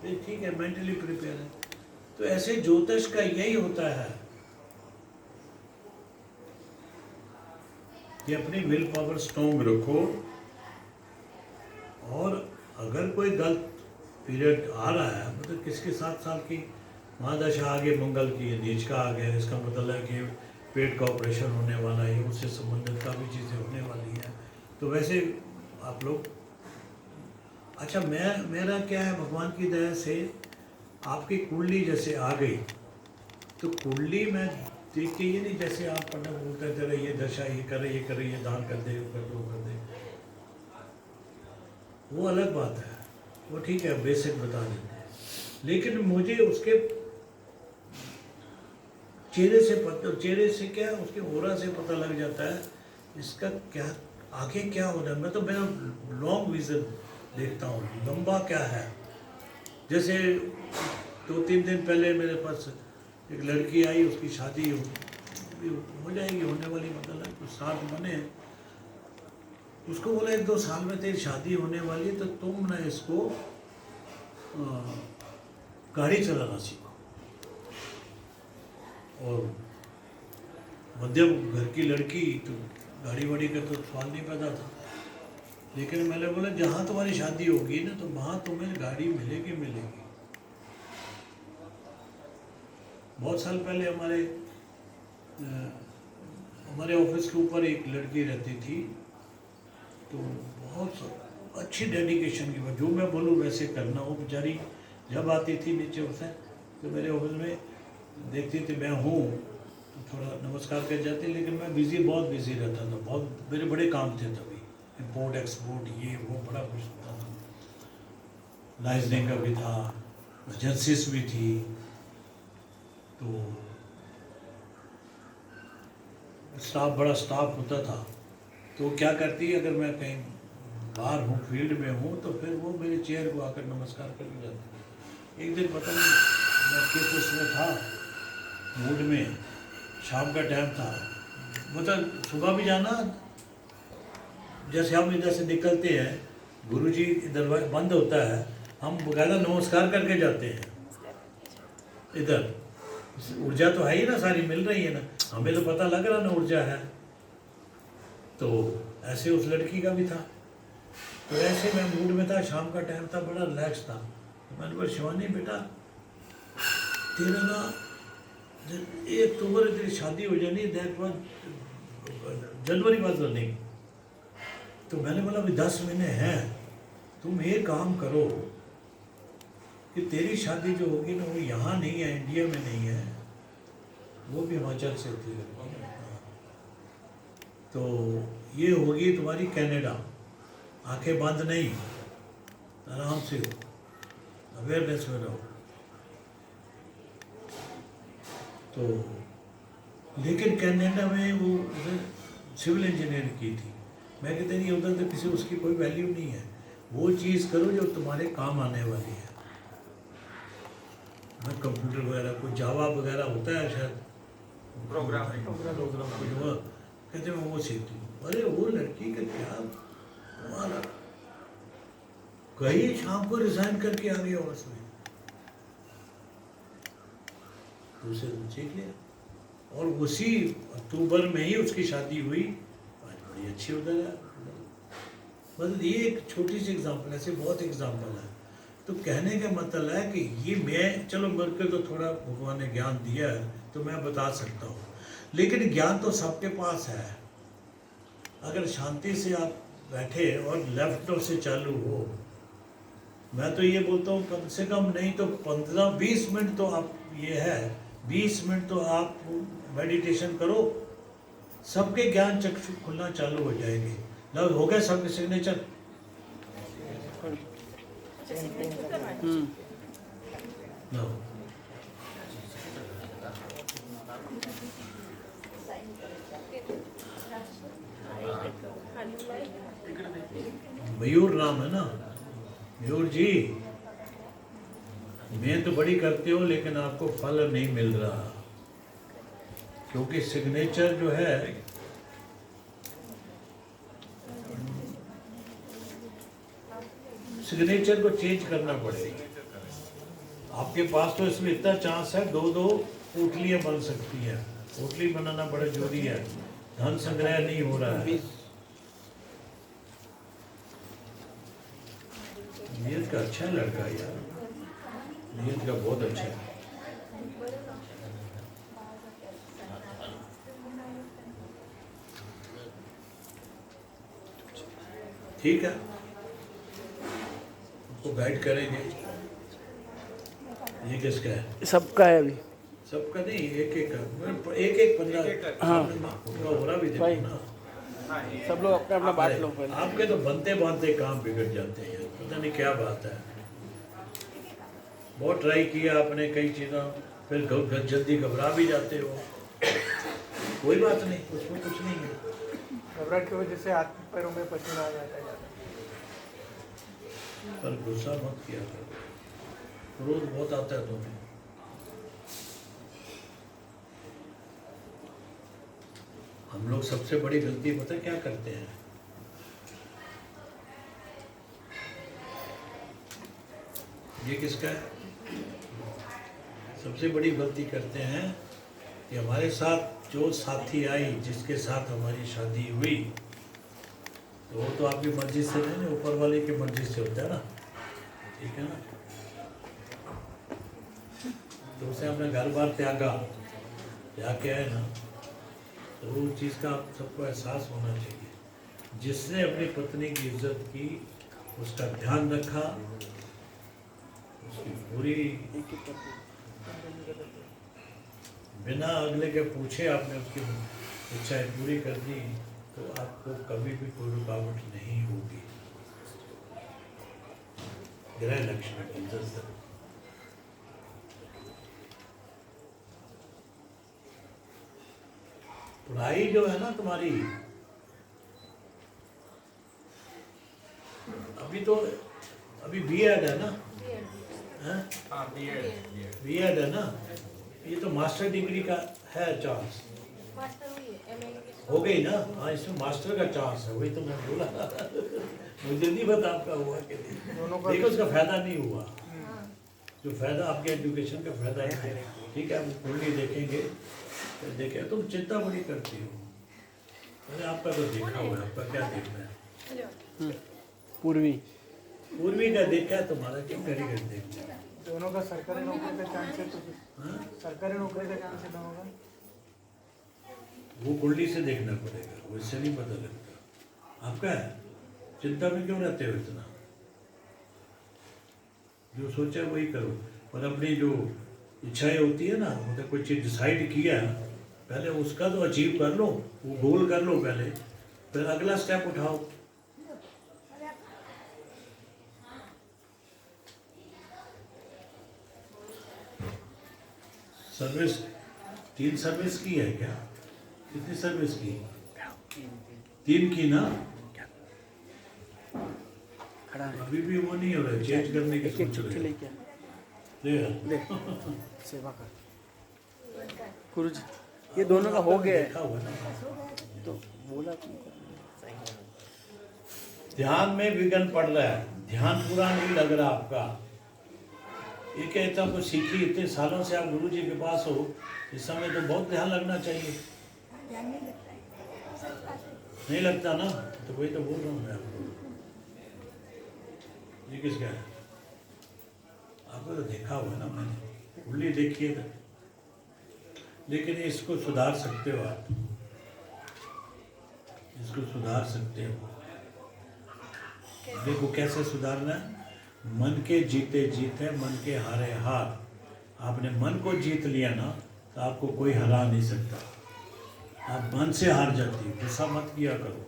Speaker 1: ये ठीक है, मेंटली प्रिपेयर है। तो ऐसे ज्योतिष का यही होता है कि अपनी विल पावर स्ट्रॉन्ग रखो, और अगर कोई गलत पीरियड आ रहा है, मतलब किसके 7 साल की महादशा आगे मंगल की नीच का आ गया, इसका मतलब है कि पेट का ऑपरेशन होने वाला है, उससे संबंधित काफ़ी चीज़ें होने वाली हैं। तो वैसे आप लोग, अच्छा मेरा क्या है, भगवान की दया से आपकी कुंडली जैसे आ गई, तो कुंडली में देख के ये नहीं जैसे आप पढ़ना बोलते हैं तेरा ये दशा, ये करे, ये दान कर दे, वो कर दे, वो कर दे, वो अलग बात है, वो ठीक है, बेसिक बता देते हैं। लेकिन मुझे उसके चेहरे से क्या, उसके ओरा से पता लग जाता है इसका क्या आगे क्या होना है। मैं तो मेरा लॉन्ग विजन देखता हूँ, लंबा क्या है। जैसे 2-3 दिन पहले मेरे पास एक लड़की आई, उसकी शादी हो जाएगी, होने वाली, मतलब है कुछ साथ बने। उसको बोला 1-2 साल में तेरी शादी होने वाली है, तो तुम ना इसको गाड़ी चलाना सीखो। और मध्यम घर की लड़की, तो गाड़ी वाड़ी का तो सवाल नहीं पैदा था। लेकिन मैंने बोला जहाँ तुम्हारी शादी होगी ना, तो वहाँ तुम्हें गाड़ी मिलेगी मिलेगी। बहुत साल पहले हमारे ऑफिस के ऊपर एक लड़की रहती थी, तो बहुत अच्छी डेडिकेशन की बात, जो मैं बोलूँ वैसे करना। वो बेचारी जब आती थी नीचे उसे, तो मेरे ऑफिस में देखती थी मैं हूँ तो थोड़ा नमस्कार कर जाती, लेकिन मैं बहुत बिजी रहता था, बहुत मेरे बड़े काम थे तभी, इम्पोर्ट एक्सपोर्ट ये वो बड़ा कुछ होता था, लाइजनिंग का भी था, एजेंसीज भी थी। तो बड़ा स्टाफ होता था। तो क्या करती, अगर मैं कहीं बाहर हूँ, फील्ड में हूँ, तो फिर वो मेरे चेयर को आकर नमस्कार कर जाती। एक दिन पता नहीं मैं किस उसमें था, मूड में, शाम का टाइम था, मतलब सुबह भी जाना, जैसे हम इधर से निकलते हैं, गुरुजी दरवाजा बंद होता है, हम बकायदा नमस्कार करके जाते हैं। इधर ऊर्जा तो है ही ना, सारी मिल रही है ना, हमें तो पता लग रहा ना ऊर्जा है। तो ऐसे उस लड़की का भी था। तो ऐसे मैं मूड में था, शाम का टाइम था, बड़ा रिलैक्स था। तो मैंने बोला शिवानी बेटा, तेरा ना 1 अक्टूबर तेरी शादी हो जानी, that was January was running. तो मैंने बोला अभी 10 महीने हैं, तुम एक काम करो, कि तेरी शादी जो होगी ना वो यहाँ नहीं है, इंडिया में नहीं है, वो भी हिमाचल से होती है। तो ये होगी तुम्हारी कनाडा। आंखें बंद नहीं, आराम से हो, अवेयरनेस में रहो। तो लेकिन कनाडा में वो सिविल इंजीनियरिंग की थी। मैं कहते नहीं, उधर तो किसी उसकी कोई वैल्यू नहीं है। वो चीज़ करो जो तुम्हारे काम आने वाली है। मैं कंप्यूटर वगैरह कुछ जावा वगैरह होता है शायद,
Speaker 4: प्रोग्रामिंग।
Speaker 1: प्रोग्राम कुछ हुआ, कहते मैं वो सीखती हूँ। अरे वो लड़की का क्या तुम्हारा, कहीं शाम को रिजाइन करके आ गई और उसमें दूसरे दिन सीख लिया। और उसी अक्टूबर में ही उसकी शादी हुई, आज बड़ी अच्छी उधर है। मतलब ये एक छोटी सी एग्जांपल, ऐसे बहुत एग्जांपल है। तो कहने का मतलब है कि ये मैं, चलो मेरे को तो थोड़ा भगवान ने ज्ञान दिया है तो मैं बता सकता हूँ, लेकिन ज्ञान तो सबके पास है। अगर शांति से आप बैठे और लेफ्ट नोट से चालू हो, मैं तो ये बोलता हूँ कम से कम नहीं तो 15-20 मिनट तो आप, ये है 20 मिनट तो आप मेडिटेशन करो, सबके ज्ञान चक्षु खुलना चालू हो जाएंगे। लग हो गए सबके सिग्नेचर।
Speaker 3: अच्छा सिग्नेचर करना है।
Speaker 1: लो मयूर नाम है ना, मयूर जी, मैं तो बड़ी करते हो लेकिन आपको फल नहीं मिल रहा, क्योंकि सिग्नेचर जो है सिग्नेचर को चेंज करना पड़ेगा। आपके पास तो इसमें इतना चांस है, 2-2 पोटलियां बन सकती हैं। पोटली बनाना बड़ा जरूरी है, धन संग्रह नहीं हो रहा है। नियत का अच्छा लड़का यार, नियत का बहुत अच्छा है। ठीक है, उसको गाइड करेंगे। ये किसका है?
Speaker 5: सबका है अभी।
Speaker 1: सबका नहीं, एक 15
Speaker 5: हाँ।
Speaker 1: हो रहा भी देखो
Speaker 5: भाई।
Speaker 1: ना।
Speaker 5: सब लोग अपना अपना बांट लो पहले।
Speaker 1: आपके तो बनते बनते काम बिगड़ जाते हैं, पता नहीं क्या बात है। बहुत ट्राई किया आपने कई चीज़ों, फिर जल्दी घबरा भी जाते हो। कोई बात नहीं, उसमें कुछ नहीं है।
Speaker 2: घबराहट की वजह से हाथ पैरों में पसीना आ जाता है।
Speaker 1: पर गुस्सा मत किया करो, क्रोध बहुत आता है तुम्हें। हम लोग सबसे बड़ी गलती पता है क्या करते हैं? ये किसका है? सबसे बड़ी गलती करते हैं कि हमारे साथ जो साथी आई, जिसके साथ हमारी शादी हुई, तो वो तो आपकी मर्जी से नहीं, ऊपर वाले की मर्जी से होता है ना, ठीक है ना। तो उसे अपना घर बार त्यागा, त्याग के आए ना, तो वो चीज़ का आप सबको एहसास होना चाहिए। जिसने अपनी पत्नी की इज्जत की, उसका ध्यान रखा, उसकी पूरी बिना अगले के पूछे आपने उसकी इच्छाएं पूरी कर दी, तो आपको कभी भी कोई रुकावट नहीं होगी। ग्रह लक्ष्मी इज्जत। पढ़ाई जो है ना तुम्हारी, अभी बीएड है ना,
Speaker 4: हाँ,
Speaker 1: बीएड है ना, ये तो मास्टर डिग्री का है चांस, हो गई ना। हाँ, इसमें मास्टर का चांस है, वही तो मैं बोला। मुझे नहीं पता आपका हुआ कि नहीं, देखो उसका फायदा नहीं हुआ। जो फायदा आपके एजुकेशन का फायदा है, ठीक है, हम कुंडली देखेंगे तो देखें। तुम चिंता बड़ी करती हो, अरे आपका तो देखा हुआ है, आपका क्या देखना है?
Speaker 5: पूर्वी
Speaker 1: पूर्वी का देखा है तुम्हारा, क्यों करी कर देखना है?
Speaker 2: दोनों का सरकारी नौकरी का चांस है, तो
Speaker 1: हाँ?
Speaker 2: सरकारी नौकरी का चांस है दोनों का।
Speaker 1: वो कुंडली से देखना पड़ेगा, वो इससे नहीं पता लगता। आपका है, चिंता में क्यों रहते हो इतना? जो सोचा वही करो, और अपनी जो इच्छाएं होती है ना, मतलब कोई चीज़ डिसाइड किया पहले उसका तो अचीव कर लो, वो गोल कर लो पहले, फिर अगला स्टेप उठाओ। सर्विस 3 सर्विस की है क्या? कितनी सर्विस की? 3 की ना?
Speaker 5: खड़ा है,
Speaker 1: अभी भी वो नहीं हो रहा, चेंज करने की
Speaker 5: एक एक
Speaker 1: सोच
Speaker 5: चिट्ठी
Speaker 1: रहे
Speaker 5: लेके आ।
Speaker 1: ले
Speaker 5: ले सेवा कर गुरुजी, ये दोनों का हो गया
Speaker 1: देखा
Speaker 5: है
Speaker 1: हुआ ना।
Speaker 5: तो बोला तुमको।
Speaker 1: ध्यान में विघ्न पड़ रहा है, ध्यान पूरा नहीं लग रहा आपका। ये कहता कुछ सीखी, इतने सालों से आप गुरु जी के पास हो, इस समय तो बहुत ध्यान लगना चाहिए।
Speaker 3: ध्यान नहीं लगता है, सच बात है।
Speaker 1: नहीं लगता ना, तो वही तो बोल रहा हूँ मैं आपको। ये किसका है? आपको तो देखा हुआ है ना मैंने, कुंडली देखी है, लेकिन इसको सुधार सकते हो आप, इसको सुधार सकते हो। देखो कैसे सुधारना है। मन के जीते जीत है, मन के हारे हार। आपने मन को जीत लिया ना, तो आपको कोई हरा नहीं सकता। आप मन से हार जाती हो, गुस्सा मत किया करो।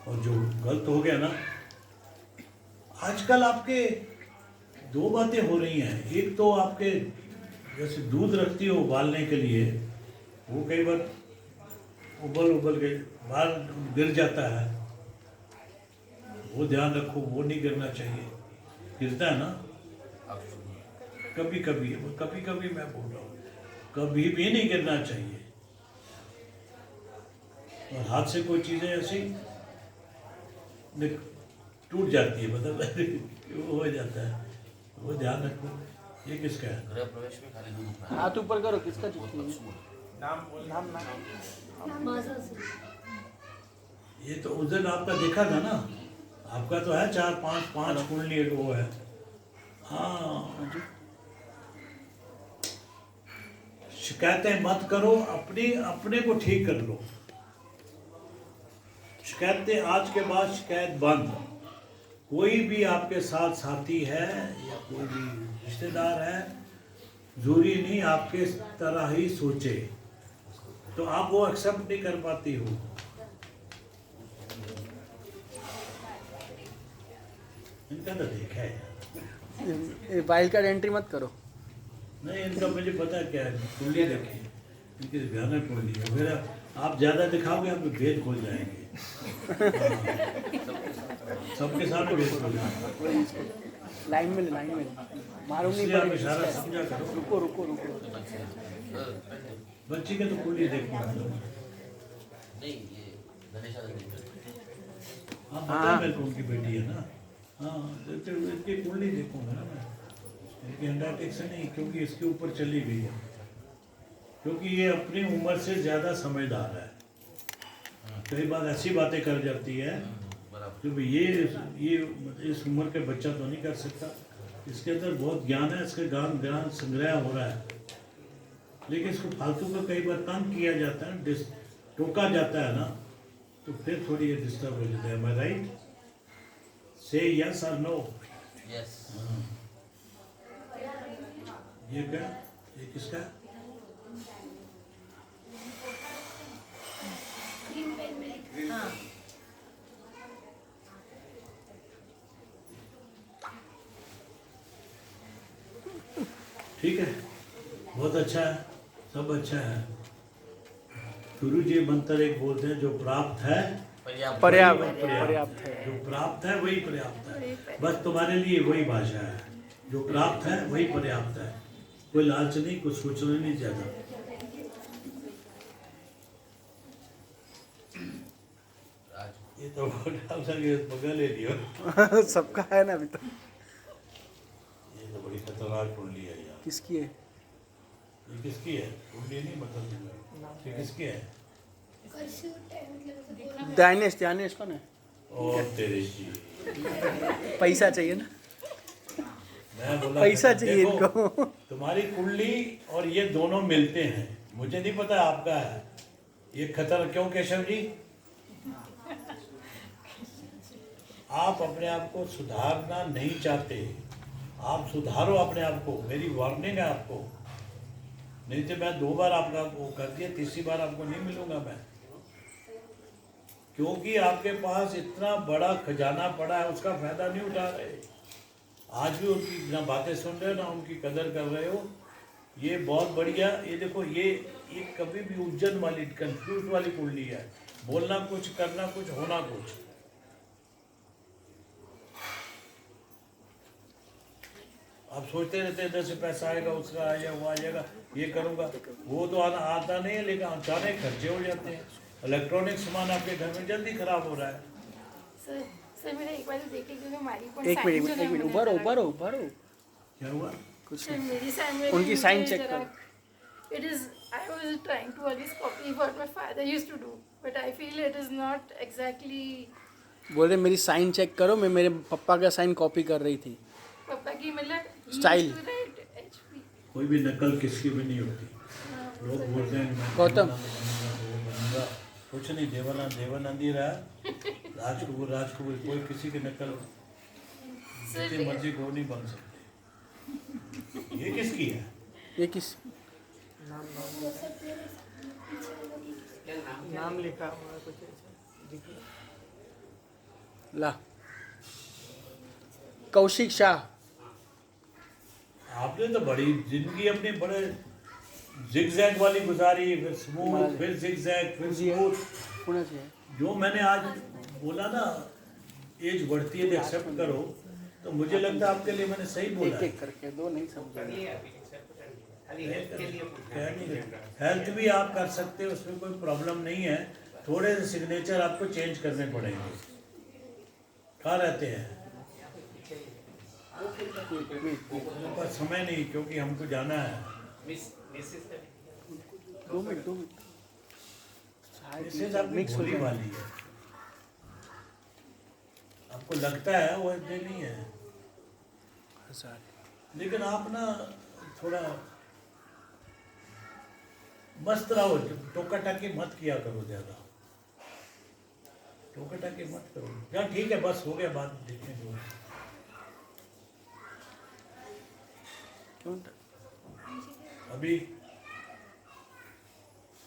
Speaker 1: और जो गलत हो गया ना, आजकल आपके 2 बातें हो रही हैं। एक तो आपके जैसे दूध रखती हो उबालने के लिए, वो कई बार उबल के बाहर गिर जाता है, वो ध्यान रखो, वो नहीं गिरना चाहिए। गिरता है ना कभी कभी, मैं बोल रहा हूँ, कभी भी नहीं गिरना चाहिए। और हाथ से कोई चीज़ें ऐसी टूट जाती है, मतलब वो हो जाता है, वो ध्यान रखो। ये किसका है?
Speaker 7: गृह प्रवेश में खाली दूध उठना है।
Speaker 5: हाथ ऊपर करो, किसका चिट्ठी है?
Speaker 4: नाम बोल।
Speaker 2: नाम
Speaker 1: ये तो उस दिन आपका देखा था ना, आपका तो है 4 5 कुंडली वो है। हाँ, शिकायतें मत करो, अपने को ठीक कर लो। शिकायतें आज के बाद शिकायत बंद। कोई भी आपके साथ साथी है या कोई भी रिश्तेदार है, जरूरी नहीं आपके तरह ही सोचे, तो आप वो एक्सेप्ट नहीं कर पाती हो। इनका तो देखा है,
Speaker 5: वाइल्ड कार्ड एंट्री मत करो।
Speaker 1: नहीं इनका मुझे पता क्या है, कुंडली देखी, इनकी भयानक कुंडली है। मेरा आप ज़्यादा दिखाओगे, आपके भेद खोल जाएंगे। सबके सामने भेद खोल जाएंगे।
Speaker 5: लाइन में मारूंगी।
Speaker 1: इसलिए आप इशारा समझा करो।
Speaker 5: रुको।
Speaker 1: बच्ची के तो कुंडली देखो।
Speaker 7: नहीं, ये गणेशा
Speaker 1: हाँ पता है मेरे को, उनकी बेटी है ना। हाँ तो इनकी कुंडली देखूंगा ना मैं, इनकी अंडरटेक से नहीं, क्योंकि इसके ऊपर चली गई है, क्योंकि ये अपनी उम्र से ज़्यादा समझदार है। कई बार ऐसी बातें कर जाती है क्योंकि ये इस उम्र के बच्चा तो नहीं कर सकता। इसके अंदर बहुत ज्ञान है, इसके ज्ञान संग्रह हो रहा है, लेकिन इसको फालतू का कई बार तंग किया जाता है, टोका जाता है ना, तो फिर थोड़ी ये डिस्टर्ब हो जाता है। मैं राइट? से यस और नो।
Speaker 7: यस।
Speaker 1: ये क्या? ये किसका है?
Speaker 3: हाँ,
Speaker 1: ठीक है, बहुत अच्छा है, सब अच्छा है। गुरु जी मंत्र एक बोलते हैं, जो प्राप्त है
Speaker 5: पर्याप्त है।
Speaker 1: जो प्राप्त है वही पर्याप्त है। बस तुम्हारे लिए वही भाषा है, जो प्राप्त है वही पर्याप्त है। कोई लालच नहीं, कुछ सोचना नहीं ज्यादा। ये तो बगल ले लियो।
Speaker 5: सबका है ना अभी तो।
Speaker 1: ये तो बड़ी खतरनाक कुंडली है यार।
Speaker 5: किसकी है?
Speaker 1: ये किसकी है? कुंडली नहीं मतलब, ये किसकी है?
Speaker 5: ध्यानेश कौन है?
Speaker 1: और तेरे जी,
Speaker 5: पैसा चाहिए ना,
Speaker 1: मैं बोला
Speaker 5: पैसा
Speaker 1: था,
Speaker 5: चाहिए
Speaker 1: देखो,
Speaker 5: इनको।
Speaker 1: तुम्हारी कुंडली और ये दोनों मिलते हैं। मुझे नहीं पता आपका है ये खतर क्यों केशव जी। आप अपने आप को सुधारना नहीं चाहते, आप सुधारो अपने आप को, मेरी वार्निंग है आपको। नहीं तो मैं 2 बार आपका वो कर दिया, तीसरी बार आपको नहीं मिलूंगा मैं, क्योंकि आपके पास इतना बड़ा खजाना पड़ा है, उसका फायदा नहीं उठा रहे। आज भी उनकी ना बातें सुन रहे हो ना उनकी कदर कर रहे हो। ये बहुत बढ़िया, ये देखो ये कभी भी उलझन वाली, कंफ्यूज वाली कुंडली है। बोलना कुछ, करना कुछ, होना कुछ। आप सोचते रहते हैं इधर से पैसा आएगा, उसका आएगा, वो आ जाएगा, ये करूँगा, वो तो आता नहीं है, लेकिन अचानक खर्चे हो जाते हैं। इलेक्ट्रॉनिक सामान आपके घर में जल्दी खराब हो रहा है।
Speaker 3: सर मेरा एक बार देखिए, क्योंकि हमारी
Speaker 5: एक मिनट उभर हो।
Speaker 1: क्या हुआ?
Speaker 5: कुछ
Speaker 3: सर
Speaker 5: नहीं।
Speaker 3: मेरी साइन
Speaker 5: उनकी sign check करो।
Speaker 3: It is, I was trying to always copy what my father used to do, but I feel it is not exactly.
Speaker 5: बोल रहे मेरी साइन चेक करो, मैं मेरे पापा का साइन कॉपी कर रही थी।
Speaker 3: पापा की मतलब he
Speaker 5: Style.
Speaker 3: used to write HP.
Speaker 1: कोई भी नकल किसकी भी नहीं होती। लोग बोलते हैं मैं
Speaker 5: गौतम।
Speaker 1: बनूंगा, कुछ नहीं, देवानंद ही रहा, राजकपूर, कोई किसी की नकल जितनी मर्जी को नहीं बन सकते। ये किसकी है?
Speaker 5: ये किस
Speaker 2: नाम लिखा हुआ है कुछ ऐसा दिख रहा है।
Speaker 5: ला कौशिक शाह।
Speaker 1: आपने तो बड़ी जिंदगी अपनी बड़े जिगजैग वाली गुजारी, फिर स्मूथ, फिर जिगजैग, फिर स्मूथ।
Speaker 5: होना चाहिए।
Speaker 1: जो मैंने आज बोला ना, एज बढ़ती है तो एक्सेप्ट करो, तो मुझे लगता है आपके लिए मैंने सही बोला
Speaker 5: एक
Speaker 1: है।
Speaker 5: एक करके दो नहीं समझा।
Speaker 1: हेल्थ भी आप कर सकते हो, उसमें कोई प्रॉब्लम नहीं है। थोड़े से सिग्नेचर आपको चेंज करने पड़ेंगे। कहाँ रहते हैं? मेरे पास समय नहीं, क्योंकि हमको जाना है।
Speaker 5: 2 मिनट
Speaker 1: इससे आपकी
Speaker 5: मिक्स हो
Speaker 1: भोली
Speaker 5: जाए।
Speaker 1: वाली है, आपको लगता है वो इतने नहीं है, लेकिन आप ना थोड़ा मस्त रहो। टोका टाकी मत किया करो ज्यादा, टोका टाकी मत करो। क्या ठीक है, बस हो गया, बात देखेंगे। अभी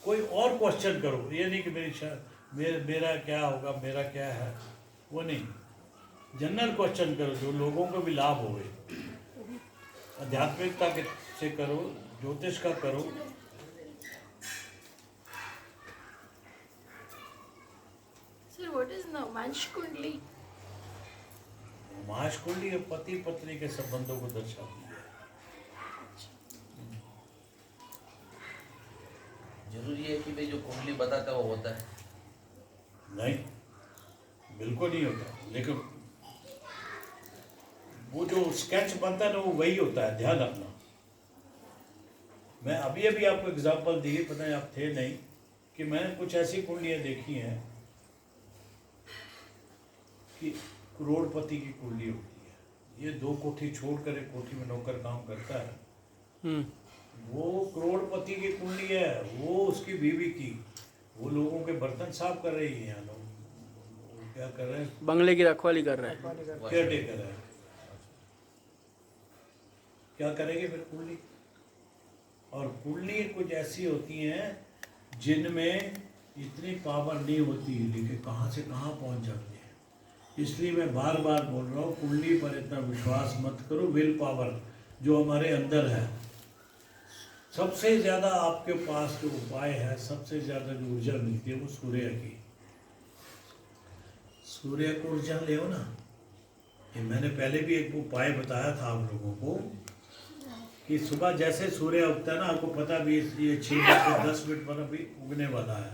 Speaker 1: कोई और क्वेश्चन करो, ये नहीं कि मेरा क्या होगा, मेरा क्या है, वो नहीं। जनरल क्वेश्चन करो जो लोगों को भी लाभ होवे। आध्यात्मिकता के से करो, ज्योतिष का करो।
Speaker 3: Sir, what is Navmansh Kundli?
Speaker 1: माश कुंडली पति पत्नी के संबंधों को दर्शाती है।
Speaker 7: जरूरी है कि भाई जो कुंडली बताता है वो होता है?
Speaker 1: नहीं, बिल्कुल नहीं होता, लेकिन वो जो स्केच बनता है ना, वो वही होता है, ध्यान रखना। मैं अभी आपको एग्जांपल दी, पता है आप थे नहीं, कि मैंने कुछ ऐसी कुंडलियाँ देखी हैं कि करोड़पति की कुंडली होती है। ये 2 कोठी छोड़कर एक कोठी में नौकर काम करता है, वो करोड़पति की कुंडली है, वो उसकी बीवी की। वो लोगों के बर्तन साफ कर रही है, यहाँ लोग क्या कर रहे हैं,
Speaker 5: बंगले की रखवाली कर रहा है।
Speaker 1: केयर टेकर है। क्या करेंगे फिर कुंडली? और कुंडली कुछ ऐसी होती हैं जिनमें इतनी पावर नहीं होती, लेकिन कहाँ से कहाँ पहुँच जाती है। इसलिए मैं बार बार बोल रहा हूँ, कुंडली पर इतना विश्वास मत करो। विल पावर जो हमारे अंदर है, सबसे ज़्यादा आपके पास जो उपाय है, सबसे ज़्यादा जो ऊर्जा मिलती है वो सूर्य की। सूर्य को ऊर्जा ले ना। ये मैंने पहले भी एक उपाय बताया था आप लोगों को कि सुबह जैसे सूर्य उगता है ना, आपको पता भी ये 6-10 मिनट पर अभी उगने वाला है,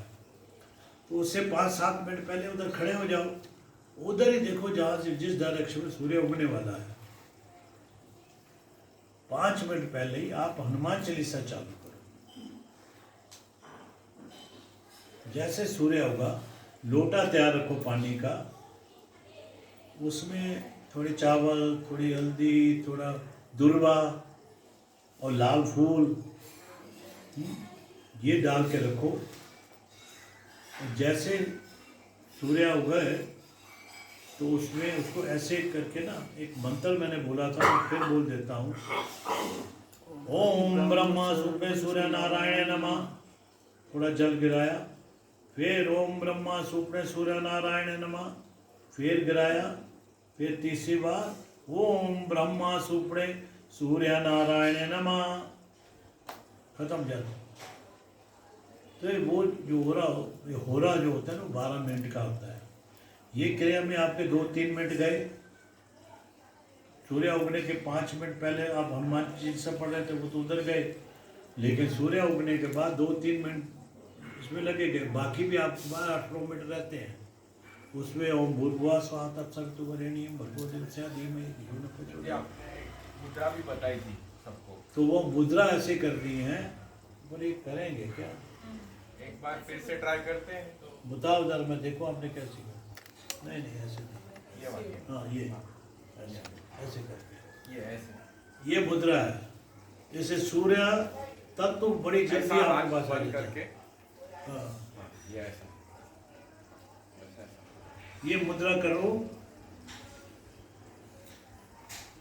Speaker 1: तो उससे 5-7 मिनट पहले उधर खड़े हो जाओ, उधर ही देखो जहाँ से जिस डायरेक्शन में सूर्य उगने वाला है। 5 मिनट पहले ही आप हनुमान चालीसा चालू करो। जैसे सूर्य होगा, लोटा तैयार रखो पानी का, उसमें थोड़ी चावल, थोड़ी हल्दी, थोड़ा दुर्वा और लाल फूल, ये डाल के रखो। जैसे सूर्य उगे तो उसमें उसको ऐसे करके ना एक मंत्र मैंने बोला था, मैं फिर बोल देता हूँ। ओम ब्रह्मा सुपे सूर्य नारायण नमः, थोड़ा जल गिराया, फिर ओम ब्रह्मा सुपे सूर्य नारायण नमः, फिर गिराया, फिर तीसरी बार ओम ब्रह्मा सुपे सूर्य नारायण नमः, खत्म जल। तो ये वो जो हो रहा जो होता है ना 12 मिनट का होता है। ये क्रिया में आपके 2-3 मिनट गए, सूर्य उगने के 5 मिनट पहले आप हनुमान जी से पढ़ रहे थे वो तो उधर गए, लेकिन सूर्य उगने के बाद 2-3 मिनट इसमें लगेंगे, बाकी भी आप 12-18 मिनट रहते हैं उसमें। ओम भूर्भुवः स्वः तत्सवितुर्वरेण्यं भर्गो देवस्य धीमहि धियो न
Speaker 4: ये
Speaker 1: प्रचोदयात्।
Speaker 4: आपने मुद्रा भी बताई थी सबको,
Speaker 1: तो वो मुद्रा ऐसे कर दी है, बोले करेंगे क्या?
Speaker 4: एक बार फिर से ट्राई करते हैं तो
Speaker 1: बताओ जरा, मैं देखो आपने क्या सीखा। नहीं नहीं ऐसे नहीं,
Speaker 4: ये वाली,
Speaker 1: हाँ ये ऐसे करके,
Speaker 4: ये ऐसे
Speaker 1: ये मुद्रा है। जैसे सूर्य तब तो बड़ी जल्दी
Speaker 4: ऐसा
Speaker 1: आपके
Speaker 4: आँख
Speaker 1: पास आ
Speaker 4: बंद
Speaker 1: जाता
Speaker 4: करके,
Speaker 1: है। हाँ,
Speaker 4: हाँ, ये ऐसा बस ऐसा।
Speaker 1: ये मुद्रा करो,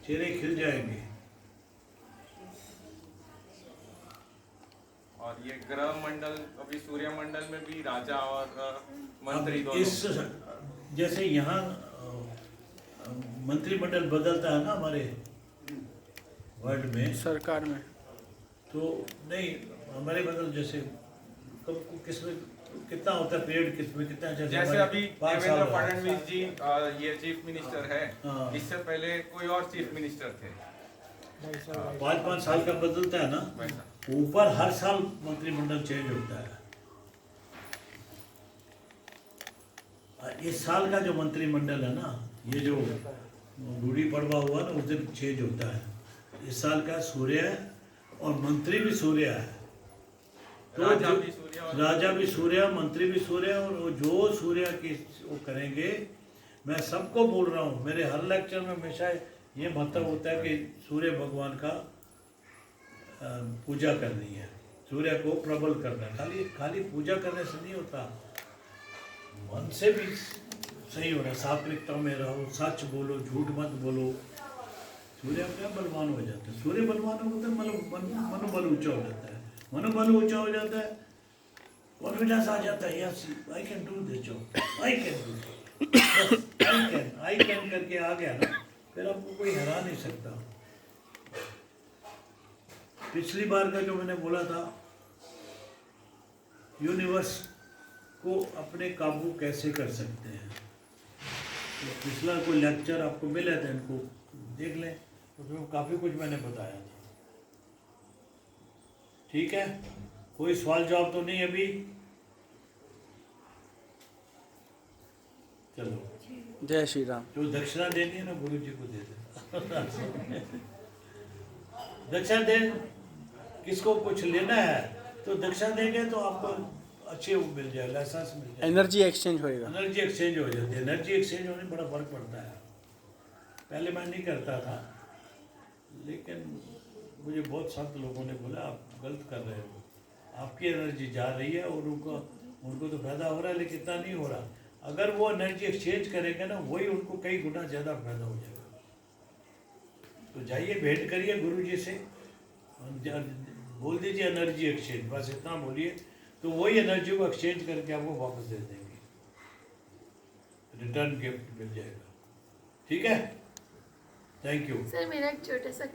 Speaker 1: चेहरे खिल जाएंगे।
Speaker 4: और ये ग्रह मंडल, अभी सूर्य मंडल में भी राजा और मंत्री
Speaker 1: अब
Speaker 4: दोनों।
Speaker 1: इस जैसे यहाँ मंत्रिमंडल बदलता है ना हमारे वर्ल्ड में,
Speaker 5: सरकार में
Speaker 1: तो नहीं हमारे मतलब जैसे कब किसमें कितना होता है पीरियड, किसमें कितना,
Speaker 4: जैसे
Speaker 1: हमारे
Speaker 4: अभी
Speaker 1: 5 साल
Speaker 4: देवेंद्र
Speaker 1: रहा।
Speaker 4: फडणवीस जी ये चीफ मिनिस्टर है,
Speaker 1: हाँ।
Speaker 4: इससे पहले कोई और चीफ मिनिस्टर थे
Speaker 1: 5-5 साल का बदलता है ना,
Speaker 4: वैसा।
Speaker 1: ऊपर हर साल मंत्रिमंडल चेंज होता है। इस साल का जो मंत्रिमंडल है ना, ये जो गुड़ी पड़वा हुआ ना उस दिन चेंज होता है। इस साल का सूर्य है और मंत्री भी सूर्य है, तो
Speaker 4: राजा
Speaker 1: जो-
Speaker 4: भी सूर्य और
Speaker 1: राजा भी सूर्य, मंत्री भी सूर्य, और वो जो सूर्य की वो करेंगे। मैं सबको बोल रहा हूँ, मेरे हर लेक्चर में हमेशा ये मतलब होता है कि सूर्य भगवान का पूजा करनी है, सूर्य को प्रबल करना है। खाली पूजा करने से नहीं होता, मन से भी सही होना, सात्विकता में रहो, सच बोलो, झूठ मत बोलो। सूर्य अपने आप बलवान हो जाता है। सूर्य बलवान होता है, मनोबल ऊंचा हो जाता है। मनोबल ऊंचा हो जाता है, कॉन्फिडेंस आ जाता है, yes I can do this job, I can do, I can करके आ गया ना, फिर आपको कोई हरा नहीं सकता। पिछली बार का जो मैंने बोला था, यूनिवर्स को अपने काबू कैसे कर सकते हैं, तो पिछला कोई लेक्चर आपको मिला था, इनको देख लें, उसमें काफ़ी कुछ मैंने बताया था। ठीक है, कोई सवाल जवाब तो नहीं अभी? चलो,
Speaker 5: जय श्री राम।
Speaker 1: जो दक्षिणा देनी है ना गुरु जी को दे देना। दक्षिणा दे, किसको कुछ लेना है तो दक्षिणा देंगे तो आपको अच्छे वो मिल जाएगा, लाइसेंस मिल जाएगा,
Speaker 5: एनर्जी एक्सचेंज होएगा।
Speaker 1: एनर्जी एक्सचेंज हो जाती है। एनर्जी एक्सचेंज होने में बड़ा फर्क पड़ता है। पहले मैं नहीं करता था, लेकिन मुझे बहुत संत लोगों ने बोला आप गलत कर रहे हो, आपकी एनर्जी जा रही है और उनको तो फायदा हो रहा है, लेकिन इतना नहीं हो रहा। अगर वो एनर्जी एक्सचेंज करेंगे ना, वही उनको कई गुना ज़्यादा फायदा हो जाएगा। तो जाइए भेंट करिए गुरु जी से, बोल दीजिए एनर्जी एक्सचेंज, बस इतना बोलिए, तो वही एनर्जी को एक्सचेंज करके आपको वापस दे देंगे, रिटर्न गिफ्ट मिल जाएगा। ठीक है, थैंक यू।
Speaker 3: सर मेरा एक छोटा सा